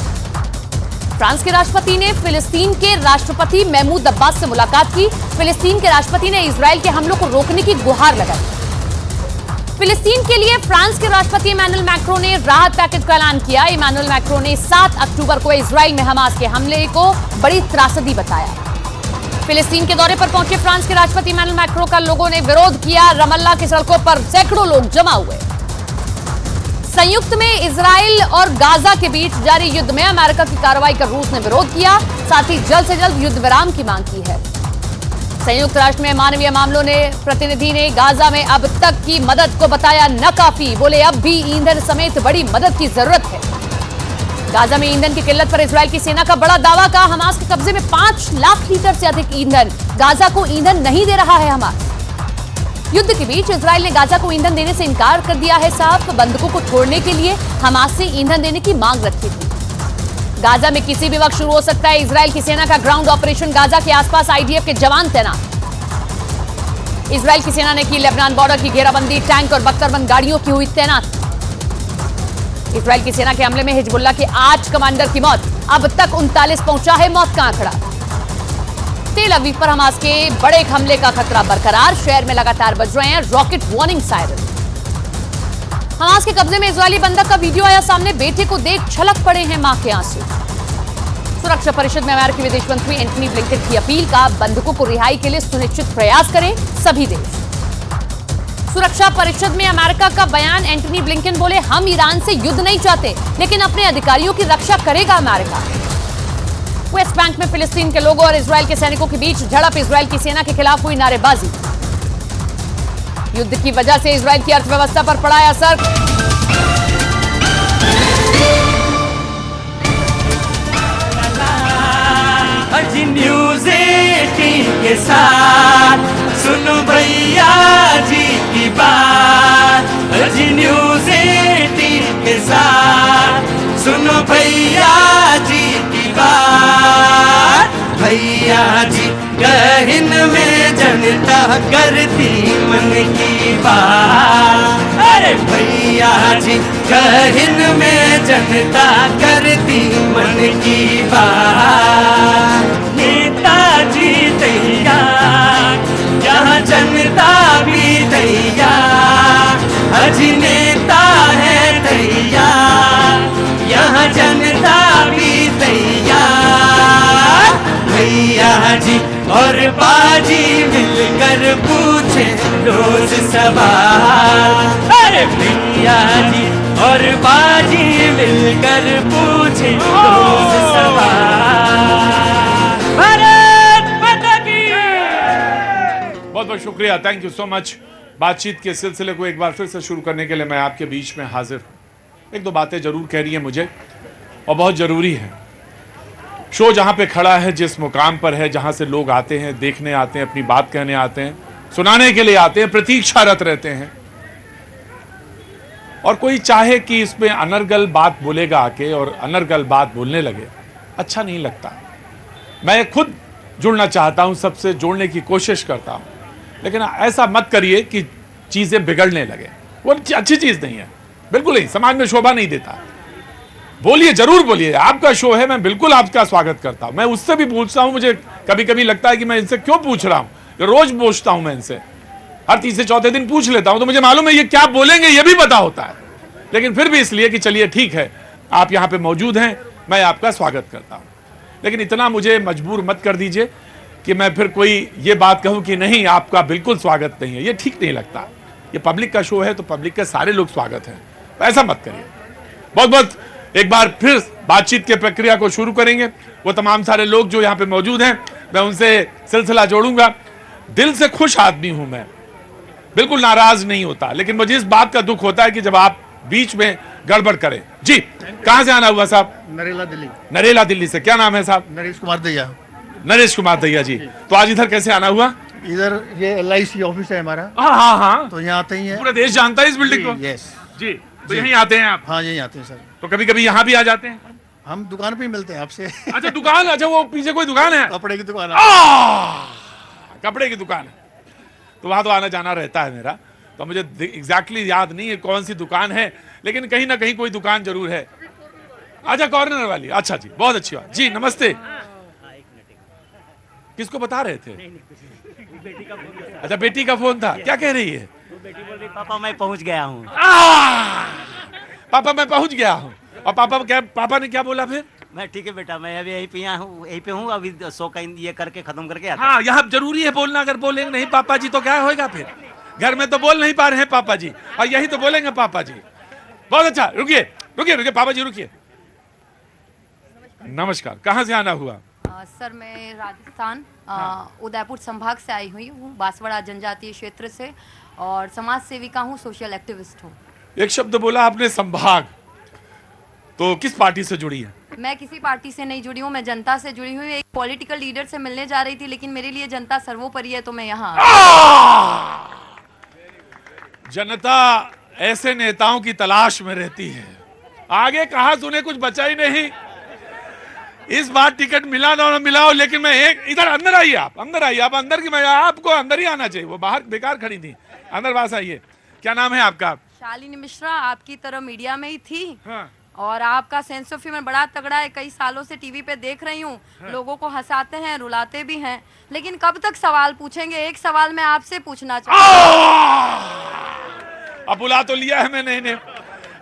फ्रांस के राष्ट्रपति ने फिलिस्तीन के राष्ट्रपति महमूद अब्बास से मुलाकात की। फिलिस्तीन के राष्ट्रपति ने इजराइल के हमलों को रोकने की गुहार लगाई। फिलिस्तीन के लिए फ्रांस के राष्ट्रपति इमैनुअल मैक्रों ने राहत पैकेज का ऐलान किया। इमैनुअल मैक्रों ने 7 अक्टूबर को इजराइल में हमास के हमले को बड़ी त्रासदी बताया। फिलिस्तीन के दौरे पर पहुंचे फ्रांस के राष्ट्रपति इमैनुअल मैक्रों का लोगों ने विरोध किया। रमल्ला की सड़कों पर सैकड़ों लोग जमा हुए। संयुक्त में इजराइल और गाजा के बीच जारी युद्ध में अमेरिका की कार्रवाई का रूस ने विरोध किया, साथ ही जल्द से जल्द युद्ध विराम की मांग की है। संयुक्त राष्ट्र में मानवीय मामलों ने प्रतिनिधि ने गाजा में अब तक की मदद को बताया न काफी, बोले अब भी ईंधन समेत बड़ी मदद की जरूरत है। गाजा में ईंधन की किल्लत पर इजराइल की सेना का बड़ा दावा, का हमास के कब्जे में 5 लाख लीटर से अधिक ईंधन, गाजा को ईंधन नहीं दे रहा है हमास। युद्ध के बीच इजराइल ने गाजा को ईंधन देने से इनकार कर दिया है साफ, बंधकों को छोड़ने के लिए हमास से ईंधन देने की मांग रखी थी। गाजा में किसी भी वक्त शुरू हो सकता है इजराइल की सेना का ग्राउंड ऑपरेशन, गाजा के आसपास आईडीएफ के जवान तैनात। इजराइल की सेना ने की लेबनान बॉर्डर की घेराबंदी, टैंक और बख्तरबंद गाड़ियों की हुई तैनात। इजराइल की सेना के हमले में हिजबुल्लाह के 8 कमांडर की मौत, अब तक 39 पहुंचा है मौत का आंकड़ा। तेल अवीव पर हमास के बड़े हमले का खतरा बरकरार, शहर में लगातार बज रहे हैं रॉकेट वार्निंग सायरन। हमास के कब्जे में इजरायली बंधक का वीडियो आया सामने, बेटे को देख छलक पड़े हैं मां के आंसू। सुरक्षा परिषद में अमेरिकी विदेश मंत्री एंटनी ब्लिंकन की अपील, का बंधकों को रिहाई के लिए सुनिश्चित प्रयास करें सभी देश। सुरक्षा परिषद में अमेरिका का बयान, एंटनी ब्लिंकन बोले हम ईरान से युद्ध नहीं चाहते, लेकिन अपने अधिकारियों की रक्षा करेगा अमेरिका। वेस्ट बैंक में फिलिस्तीन के लोगों और इजराइल के सैनिकों के बीच झड़प, इजराइल की सेना के खिलाफ हुई नारेबाजी। युद्ध की वजह से इजराइल की अर्थव्यवस्था पर पड़ा असर। न्यूज़ 18 के साथ सुनो भैया जी की बात, न्यूज़ 18 के साथ सुनो भैया जी की बात। भैया जी गहन में जनता करती मन की बात, अरे भैया जी गहन में जनता करती मन की बात। नेताजी तैयार, यहाँ जनता भी तैयार, अजी नेता है तैयार, यहाँ जनता भी तैयार। भैया जी और बाजी मिलकर पूछे रोज सवाल, अरे भैया जी और बाजी मिलकर पूछे रोज सवाल। भारत माता की। बहुत बहुत शुक्रिया, थैंक यू सो मच। बातचीत के सिलसिले को एक बार फिर से शुरू करने के लिए मैं आपके बीच में हाजिर हूं। एक दो बातें जरूर कह रही है मुझे और बहुत जरूरी है। शो जहां पे खड़ा है, जिस मुकाम पर है, जहां से लोग आते हैं, देखने आते हैं, अपनी बात कहने आते हैं, सुनाने के लिए आते हैं, प्रतीक्षारत रहते हैं, और कोई चाहे कि इसमें अनर्गल बात बोलेगा आके और अनर्गल बात बोलने लगे, अच्छा नहीं लगता। मैं खुद जुड़ना चाहता हूं, सबसे जोड़ने की कोशिश करता हूं, लेकिन ऐसा मत करिए कि चीजें बिगड़ने लगे, वो अच्छी चीज नहीं है, बिल्कुल नहीं, समाज में शोभा नहीं देता। बोलिए, जरूर बोलिए, आपका शो है, मैं बिल्कुल आपका स्वागत करता हूं। मैं उससे भी पूछता हूं, मुझे कभी कभी लगता है कि मैं इनसे क्यों पूछ रहा हूं, रोज पूछता हूं मैं इनसे, हर तीसरे चौथे दिन पूछ लेता हूं, तो मुझे मालूम है ये क्या बोलेंगे ये भी पता होता है, लेकिन फिर भी इसलिए कि चलिए ठीक है, आप यहां पे मौजूद हैं, मैं आपका स्वागत करता हूं। लेकिन इतना मुझे मजबूर मत कर दीजिए कि मैं फिर कोई ये बात कहूं कि नहीं आपका बिल्कुल स्वागत नहीं है, ये ठीक नहीं लगता। ये पब्लिक का शो है तो पब्लिक के सारे लोग स्वागत हैं, ऐसा मत करिए। बहुत बहुत एक बार फिर बातचीत की प्रक्रिया को शुरू करेंगे। वो तमाम सारे लोग जो यहाँ पे मौजूद हैं, मैं उनसे सिलसिला जोड़ूंगा। दिल से खुश आदमी हूं मैं, बिल्कुल नाराज नहीं होता, लेकिन मुझे इस बात का दुख होता है कि जब आप बीच में गड़बड़ करें। जी, कहां से आना हुआ साहब? नरेला दिल्ली। नरेला दिल्ली से। क्या नाम है साहब? नरेश कुमार दैया। नरेश कुमार दैया जी। तो आज इधर कैसे आना हुआ? इधर ये LIC ऑफिस है हमारा। हाँ हाँ, तो यहाँ आते ही है, पूरा देश जानता है इस बिल्डिंग को। यस जी, तो यहीं आते हैं आप? हाँ, यहीं आते हैं सर। तो कभी कभी यहाँ भी आ जाते हैं? हम दुकान पे ही मिलते हैं आपसे। अच्छा दुकान, अच्छा वो पीछे कोई दुकान है? कपड़े की दुकान है। कपड़े की दुकान है, तो वहां तो आना जाना रहता है मेरा, तो मुझे एग्जैक्टली याद नहीं है कौन सी दुकान है, लेकिन कहीं ना कहीं कोई दुकान जरूर है। अच्छा, कॉर्नर वाली, अच्छा जी, बहुत अच्छी बात जी। नमस्ते। किसको बता रहे थे? अच्छा, बेटी का फोन था। क्या कह रही है? बेटी बोल रही पापा मैं पहुंच गया हूँ। पापा मैं पहुंच गया हूँ। और पापा ने क्या बोला फिर? मैं ठीक है बेटा, मैं अभी यहीं पे हूँ, अभी शो का ये करके खत्म करके आता। हाँ, यहाँ जरूरी है बोलना, अगर बोलेंगे नहीं पापा जी तो क्या होगा फिर? घर में तो बोल नहीं पा रहे हैं पापा जी, और यही तो बोलेंगे पापा जी। बहुत अच्छा, रुकिए रुकिए रुकिए, पापा जी रुकिए। नमस्कार, कहाँ से आना हुआ? सर मैं राजस्थान उदयपुर संभाग से आई हुई हूँ, बांसवाड़ा जनजातीय क्षेत्र से, और समाज सेविका हूँ, सोशल एक्टिविस्ट हूँ। एक शब्द बोला आपने संभाग, तो किस पार्टी से जुड़ी है? मैं किसी पार्टी से नहीं जुड़ी हूँ, मैं जनता से जुड़ी हुई हूँ। एक पॉलिटिकल लीडर से मिलने जा रही थी, लेकिन मेरे लिए जनता सर्वोपरि है, तो मैं यहाँ जनता ऐसे नेताओं की तलाश में रहती है। आगे कहा सुने कुछ बचा ही नहीं। इस बार टिकट मिला ना मिला हो, लेकिन मैं एक इधर अंदर आइए, आप अंदर आइए, आप अंदर की, मैं आपको अंदर ही आना चाहिए, वो बाहर बेकार खड़ी थी, अंदर पास आइए। क्या नाम है आपका? शालिनी मिश्रा, आपकी तरह मीडिया में ही थी। हाँ। और आपका सेंस ऑफ ह्यूमर बड़ा तगड़ा है, कई सालों से टीवी पे देख रही हूँ। हाँ। लोगों को हंसाते हैं, रुलाते भी हैं, लेकिन कब तक सवाल पूछेंगे? एक सवाल मैं आपसे पूछना चाहती अब बुला तो लिया है मैंने इन्हें,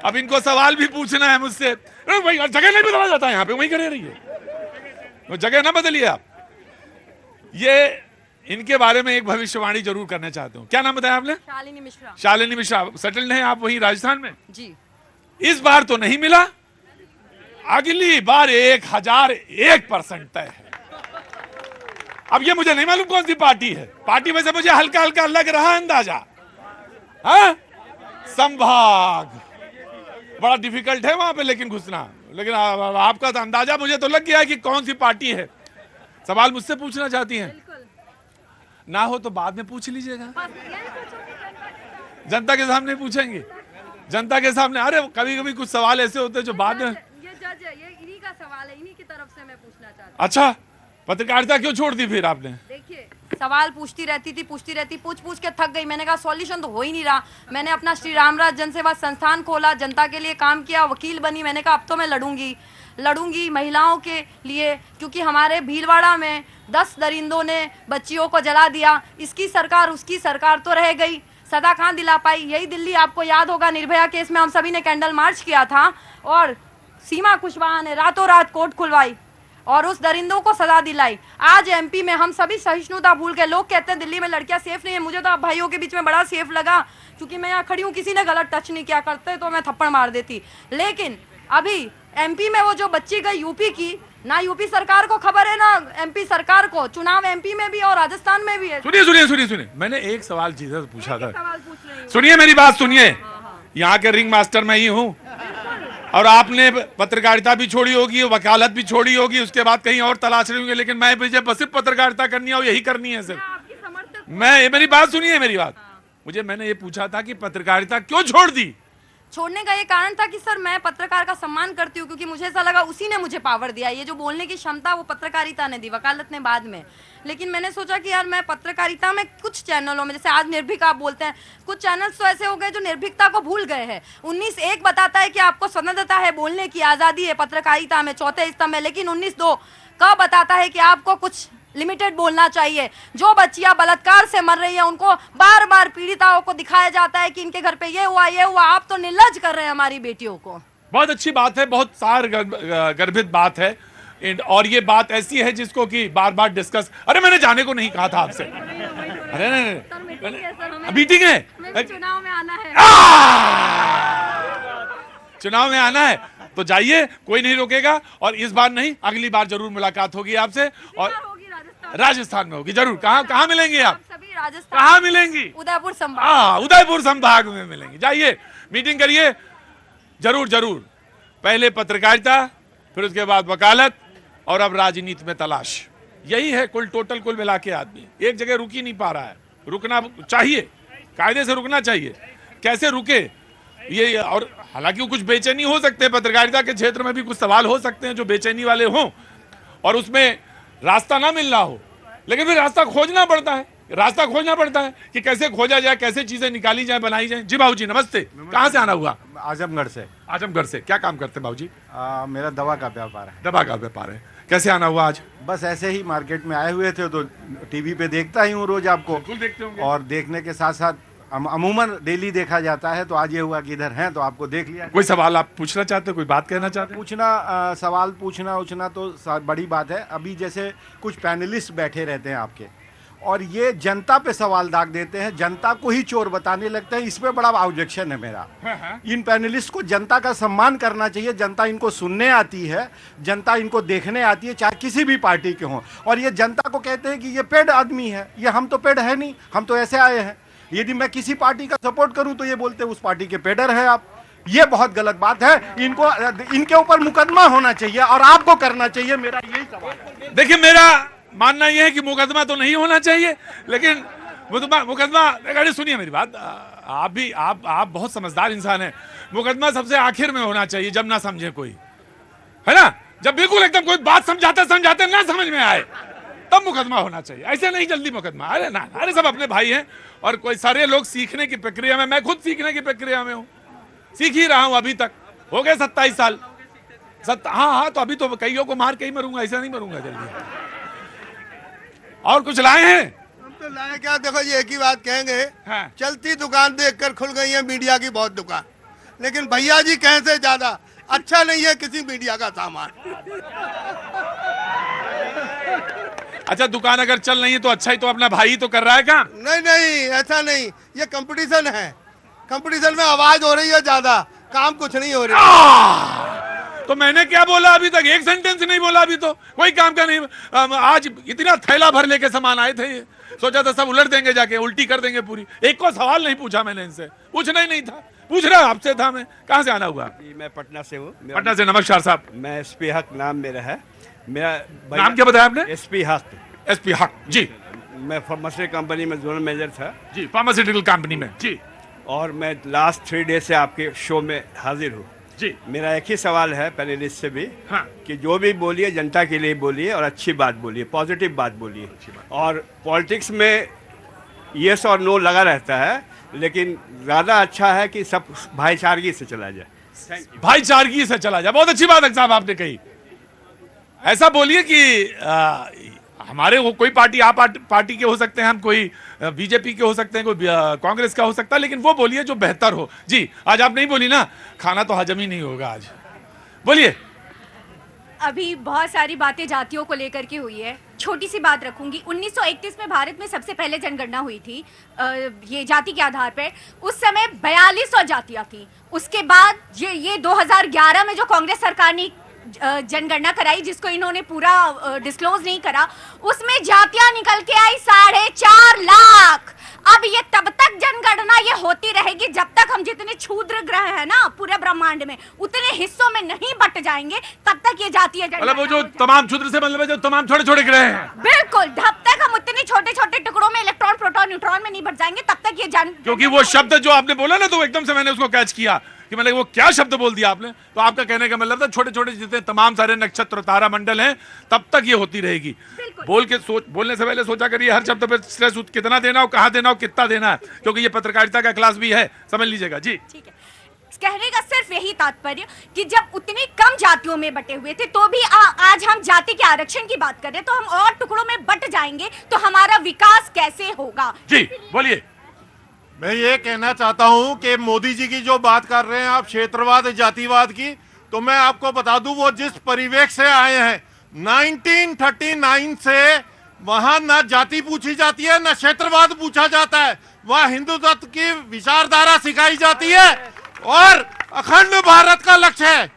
अब इनको सवाल भी पूछना है मुझसे। भाई जगह नहीं बदला जाता यहाँ पे, वहीं खड़े रहिए, वो जगह ना बदलिए आप। ये इनके बारे में एक भविष्यवाणी जरूर करना चाहता हूँ। क्या नाम बताया आपने? शालिनी मिश्रा। शालिनी मिश्रा, सेटल्ड हैं आप वहीं राजस्थान में? जी। इस बार तो नहीं मिला, अगली बार 1001% तय है। अब ये मुझे नहीं मालूम कौन सी पार्टी है, पार्टी में से मुझे हल्का हल्का लग रहा अंदाजा। हाँ, संभाग बड़ा डिफिकल्ट है वहां पे लेकिन घुसना, लेकिन आपका तो अंदाजा मुझे तो लग गया है कि कौन सी पार्टी है। सवाल मुझसे पूछना चाहती हैं? ना हो तो बाद में पूछ लीजिएगा, जनता के सामने पूछेंगे, जनता के सामने। अरे कभी कभी कुछ सवाल ऐसे होते हैं जो बाद में। ये जज है, ये इन्हीं का सवाल है, इन्हीं की तरफ से मैं पूछना चाहती हूँ। अच्छा, पत्रकारिता क्यों छोड़ दी फिर आपने? देखिए, सवाल पूछती रहती, पूछ पूछ के थक गई। मैंने कहा सॉल्यूशन तो हो ही नहीं रहा। मैंने अपना श्री रामराज जनसेवा संस्थान खोला, जनता के लिए काम किया, वकील बनी। मैंने कहा अब तो मैं लड़ूंगी महिलाओं के लिए, क्योंकि हमारे भीलवाड़ा में 10 दरिंदों ने बच्चियों को जला दिया। इसकी सरकार उसकी सरकार तो रह गई, सदा कहाँ दिला पाई। यही दिल्ली, आपको याद होगा निर्भया केस में हम सभी ने कैंडल मार्च किया था, और सीमा कुशवाहा ने रातों रात कोर्ट खुलवाई और उस दरिंदों को सजा दिलाई। आज एमपी में हम सभी सहिष्णुता भूल गए। लोग कहते हैं दिल्ली में लड़कियां सेफ नहीं है, मुझे तो आप भाइयों के बीच में बड़ा सेफ लगा, क्योंकि मैं यहाँ खड़ी हूँ, किसी ने गलत टच नहीं किया, करते तो मैं थप्पड़ मार देती। लेकिन अभी एमपी में वो जो बच्ची गई यूपी की, ना यूपी सरकार को खबर है ना एमपी सरकार को। चुनाव एमपी में भी और राजस्थान में भी है। सुनिए, मैंने एक सवाल सीधा पूछा था, सुनिए मेरी बात सुनिए। यहाँ के रिंग मास्टर मैं ही हूँ, और आपने पत्रकारिता भी छोड़ी होगी, वकालत भी छोड़ी होगी, उसके बाद कहीं और तलाश रही होंगे, लेकिन मैं मुझे बस सिर्फ पत्रकारिता करनी है और यही करनी है सिर्फ। मैं, मेरी बात सुनिए, मेरी बात। मैंने ये पूछा था कि पत्रकारिता क्यों छोड़ दी? छोड़ने का ये कारण था कि सर मैं पत्रकार का सम्मान करती हूँ, क्योंकि मुझे ऐसा लगा उसी ने मुझे पावर दिया। ये जो बोलने की क्षमता वो पत्रकारिता ने दी, वकालत ने बाद में। लेकिन मैंने सोचा कि यार मैं पत्रकारिता में कुछ चैनलों में, जैसे आज निर्भीक आप बोलते हैं, कुछ चैनल्स तो ऐसे हो गए जो निर्भीकता को भूल गए हैं। 19(1) बताता है कि आपको स्वतंत्रता है, बोलने की आज़ादी है पत्रकारिता में, चौथे स्तंभ में। लेकिन 19(2) कब बताता है कि आपको कुछ लिमिटेड बोलना चाहिए। जो बच्चियां बलात्कार से मर रही है उनको बार बार पीड़िताओं को दिखाया जाता है कि इनके घर पे ये हुआ। आप तो निर्लज कर रहे हैं हमारी बेटियों को। बहुत अच्छी बात है, बहुत सार गर्भित बात है, और ये बात ऐसी है जिसको कि बार बार डिस्कस। अरे मैंने जाने को नहीं कहा था आपसे। अरे नहीं, मीटिंग है, चुनाव में आना है। चुनाव में आना है तो जाइए, कोई नहीं रोकेगा। और इस बार नहीं, अगली बार जरूर मुलाकात होगी आपसे, और राजस्थान में होगी जरूर। कहाँ मिलेंगे आप? सभी राजस्थान। कहाँ मिलेंगी? उदयपुर संभाग। उदयपुर संभाग में मिलेंगी। जाइए, मीटिंग करिए, जरूर। पहले पत्रकारिता, फिर उसके बाद वकालत, और अब राजनीति में तलाश। यही है कुल मिला के आदमी एक जगह रुक ही नहीं पा रहा है। रुकना चाहिए, कायदे से रुकना चाहिए। कैसे रुके ये? और हालांकि कुछ बेचैनी हो सकते हैं, पत्रकारिता के क्षेत्र में भी कुछ सवाल हो सकते हैं जो बेचैनी वाले हों, और उसमें रास्ता ना मिल रहा हो, लेकिन फिर रास्ता खोजना पड़ता है कि कैसे खोजा जाए, कैसे चीजें निकाली जाए, बनाई जाए। जी बाबू जी नमस्ते, कहाँ से आना हुआ? आजमगढ़ से। आजमगढ़ से। क्या काम करते हैं बाबू जी? मेरा दवा का व्यापार है। दवा का व्यापार है। कैसे आना हुआ आज? बस ऐसे ही मार्केट में आए हुए थे, तो टीवी पे देखता ही हूँ रोज आपको। बिल्कुल देखते होंगे। और देखने के साथ साथ अमूमन डेली देखा जाता है, तो आज ये हुआ कि इधर हैं तो आपको देख लिया। कोई सवाल आप पूछना चाहते हो, कोई बात कहना चाहते हैं? सवाल पूछना तो बड़ी बात है। अभी जैसे कुछ पैनलिस्ट बैठे रहते हैं आपके, और ये जनता पे सवाल दाग देते हैं, जनता को ही चोर बताने लगते हैं। इस पे बड़ा ऑब्जेक्शन है मेरा। इन पैनलिस्ट को जनता का सम्मान करना चाहिए। जनता इनको सुनने आती है, जनता इनको देखने आती है, चाहे किसी भी पार्टी के हों। और ये जनता को कहते हैं कि ये पेड आदमी है, ये हम तो पेड है नहीं, हम तो ऐसे आए हैं। यदि मैं किसी पार्टी का सपोर्ट करूं तो ये बोलते हैं उस पार्टी के पेडर है आप। ये बहुत गलत बात है। इनको इनके ऊपर मुकदमा होना चाहिए और आपको करना चाहिए। मेरा यही सवाल है। देखिए, मेरा मानना यह है कि मुकदमा तो नहीं होना चाहिए, लेकिन मुकदमा अरे सुनिए मेरी बात, आप बहुत समझदार इंसान हैं। मुकदमा सबसे आखिर में होना चाहिए, जब ना समझे कोई, है ना, जब बिल्कुल एकदम कोई बात समझाते ना समझ में आए, तब मुकदमा होना चाहिए। ऐसे नहीं जल्दी मुकदमा। अरे ना, अरे सब अपने भाई हैं और कोई सारे लोग सीखने की प्रक्रिया में, मैं खुद सीखने की प्रक्रिया में हूँ, सीख ही रहा हूँ। अभी तक हो गए 27 साल। हाँ, तो अभी तो कईयों को मार के ही मरूंगा, ऐसा नहीं मरूंगा जल्दी। और कुछ लाए हैं? हम तो लाए क्या, देखो ये एक ही बात कहेंगे, हाँ। चलती दुकान देखकर खुल गई है मीडिया की बहुत दुकान, लेकिन भैया जी कहें से ज्यादा अच्छा नहीं है किसी मीडिया का सामान। अच्छा, दुकान अगर चल रही है तो अच्छा ही तो अपना भाई तो कर रहा है काम। नहीं, ऐसा नहीं, ये कंपटीशन है। कंपटीशन में आवाज हो रही है ज्यादा, काम कुछ नहीं हो रहा। तो मैंने क्या बोला अभी तक? एक सेंटेंस नहीं बोला अभी तो, कोई काम का नहीं। आज इतना थैला भर लेके सामान आए थे, ये सोचा था सब उलट देंगे, जाके उल्टी कर देंगे पूरी। एक को सवाल नहीं पूछा मैंने इनसे, पूछना ही नहीं था। पूछ रहा आपसे था मैं। कहाँ से आना हुआ? मैं पटना से हूँ। पटना से। नमस्कार साहब। मैं एसपी हक नाम मेरा है। मेरा नाम क्या बताया आपने? एसपी हक। एसपी हक जी। मैं फार्मास्यूटिकल कंपनी में जोनल मैनेजर था जी, फार्मास्यूटिकल कंपनी में जी। और मैं लास्ट 3 डेज से आपके शो में हाजिर हूँ जी। मेरा एक ही सवाल है पैनलिस्ट से भी, हाँ। कि जो भी बोलिए जनता के लिए बोलिए और अच्छी बात बोलिए, पॉजिटिव बात बोलिए। और पॉलिटिक्स में यस और नो लगा रहता है, लेकिन ज़्यादा अच्छा है कि सब भाईचारगी से चला जाए। भाईचारगी से चला जाए, बहुत अच्छी बात है साहब आपने कही। ऐसा बोलिए कि हमारे कोई पार्टी, आप पार्टी के हो सकते हैं, हम कोई बीजेपी के हो सकते हैं, कोई कांग्रेस का हो सकता है, लेकिन वो बोलिए जो बेहतर हो। जी, आज आप नहीं बोली ना, खाना तो हजम ही नहीं होगा आज। बोलिए। अभी बहुत सारी बातें जातियों को लेकर के हुई है, छोटी सी बात रखूंगी। 1931 में भारत में सबसे पहले जनगणना हुई थी ये जाति के आधार पर। उस समय 4200 जातियां थी। उसके बाद ये 2011 में जो कांग्रेस सरकार ने जनगणना कराई, जिसको इन्होंने पूरा डिस्क्लोज नहीं करा, उसमें जातियां निकल के आई 4.5 लाख। अब ये तब तक जनगणना ये होती रहेगी जब तक हम जितने क्षुद्र ग्रह है ना पूरे ब्रह्मांड में उतने हिस्सों में नहीं बट जाएंगे, तब तक ये जातीय जनगणना। मतलब वो जो तमाम क्षुद्र से मतलब है जो तमाम छोटे छोटे ग्रह हैं। बिल्कुल, जब तक हम उतने छोटे छोटे टुकड़ों में इलेक्ट्रॉन, प्रोटॉन, न्यूट्रॉन में नहीं बट जाएंगे, तब तक ये क्योंकि वो शब्द जो आपने बोला ना, तो एकदम से मैंने उसको कैच किया कि मैंने वो क्या शब्द बोल दिया आपने। तो आपका कहने का मतलब था छोटे छोटे जितने तमाम सारे नक्षत्र तारा मंडल हैं, तब तक ये होती रहेगी। बोलने से पहले सोचा करिए हर शब्द पे स्ट्रेस कितना देना हो, कहाँ देना हो, कितना देना है, क्योंकि ये पत्रकारिता का क्लास भी है, समझ लीजिएगा जी। ठीक है, कहने का सिर्फ यही तात्पर्य कि जब उतनी कम जातियों में बटे हुए थे, तो भी आज हम जाति के आरक्षण की बात कर रहे हैं, तो हम और टुकड़ों में बट जाएंगे तो हमारा विकास कैसे होगा? जी बोलिए। मैं ये कहना चाहता हूं कि मोदी जी की जो बात कर रहे हैं आप क्षेत्रवाद, जातिवाद की, तो मैं आपको बता दूं वो जिस परिवेश से आए हैं 1939 से वहां न जाति पूछी जाती है न क्षेत्रवाद पूछा जाता है। वहां हिंदू तत्व की विचारधारा सिखाई जाती है और अखंड भारत का लक्ष्य है।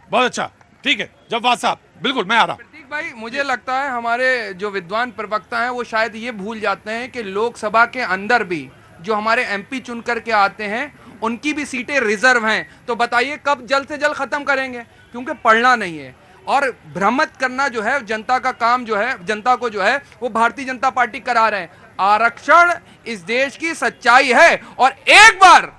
बहुत अच्छा, ठीक है जवाब साहब, बिल्कुल मैं आ रहा हूं। भाई मुझे लगता है हमारे जो विद्वान प्रवक्ता हैं वो शायद ये भूल जाते हैं कि लोकसभा के अंदर भी जो हमारे एमपी चुन करके आते हैं उनकी भी सीटें रिजर्व हैं। तो बताइए कब जल्द से जल्द खत्म करेंगे? क्योंकि पढ़ना नहीं है और भ्रमित करना जो है जनता का काम, जो है जनता को जो है वो भारतीय जनता पार्टी करा रहे हैं। आरक्षण इस देश की सच्चाई है और एक बार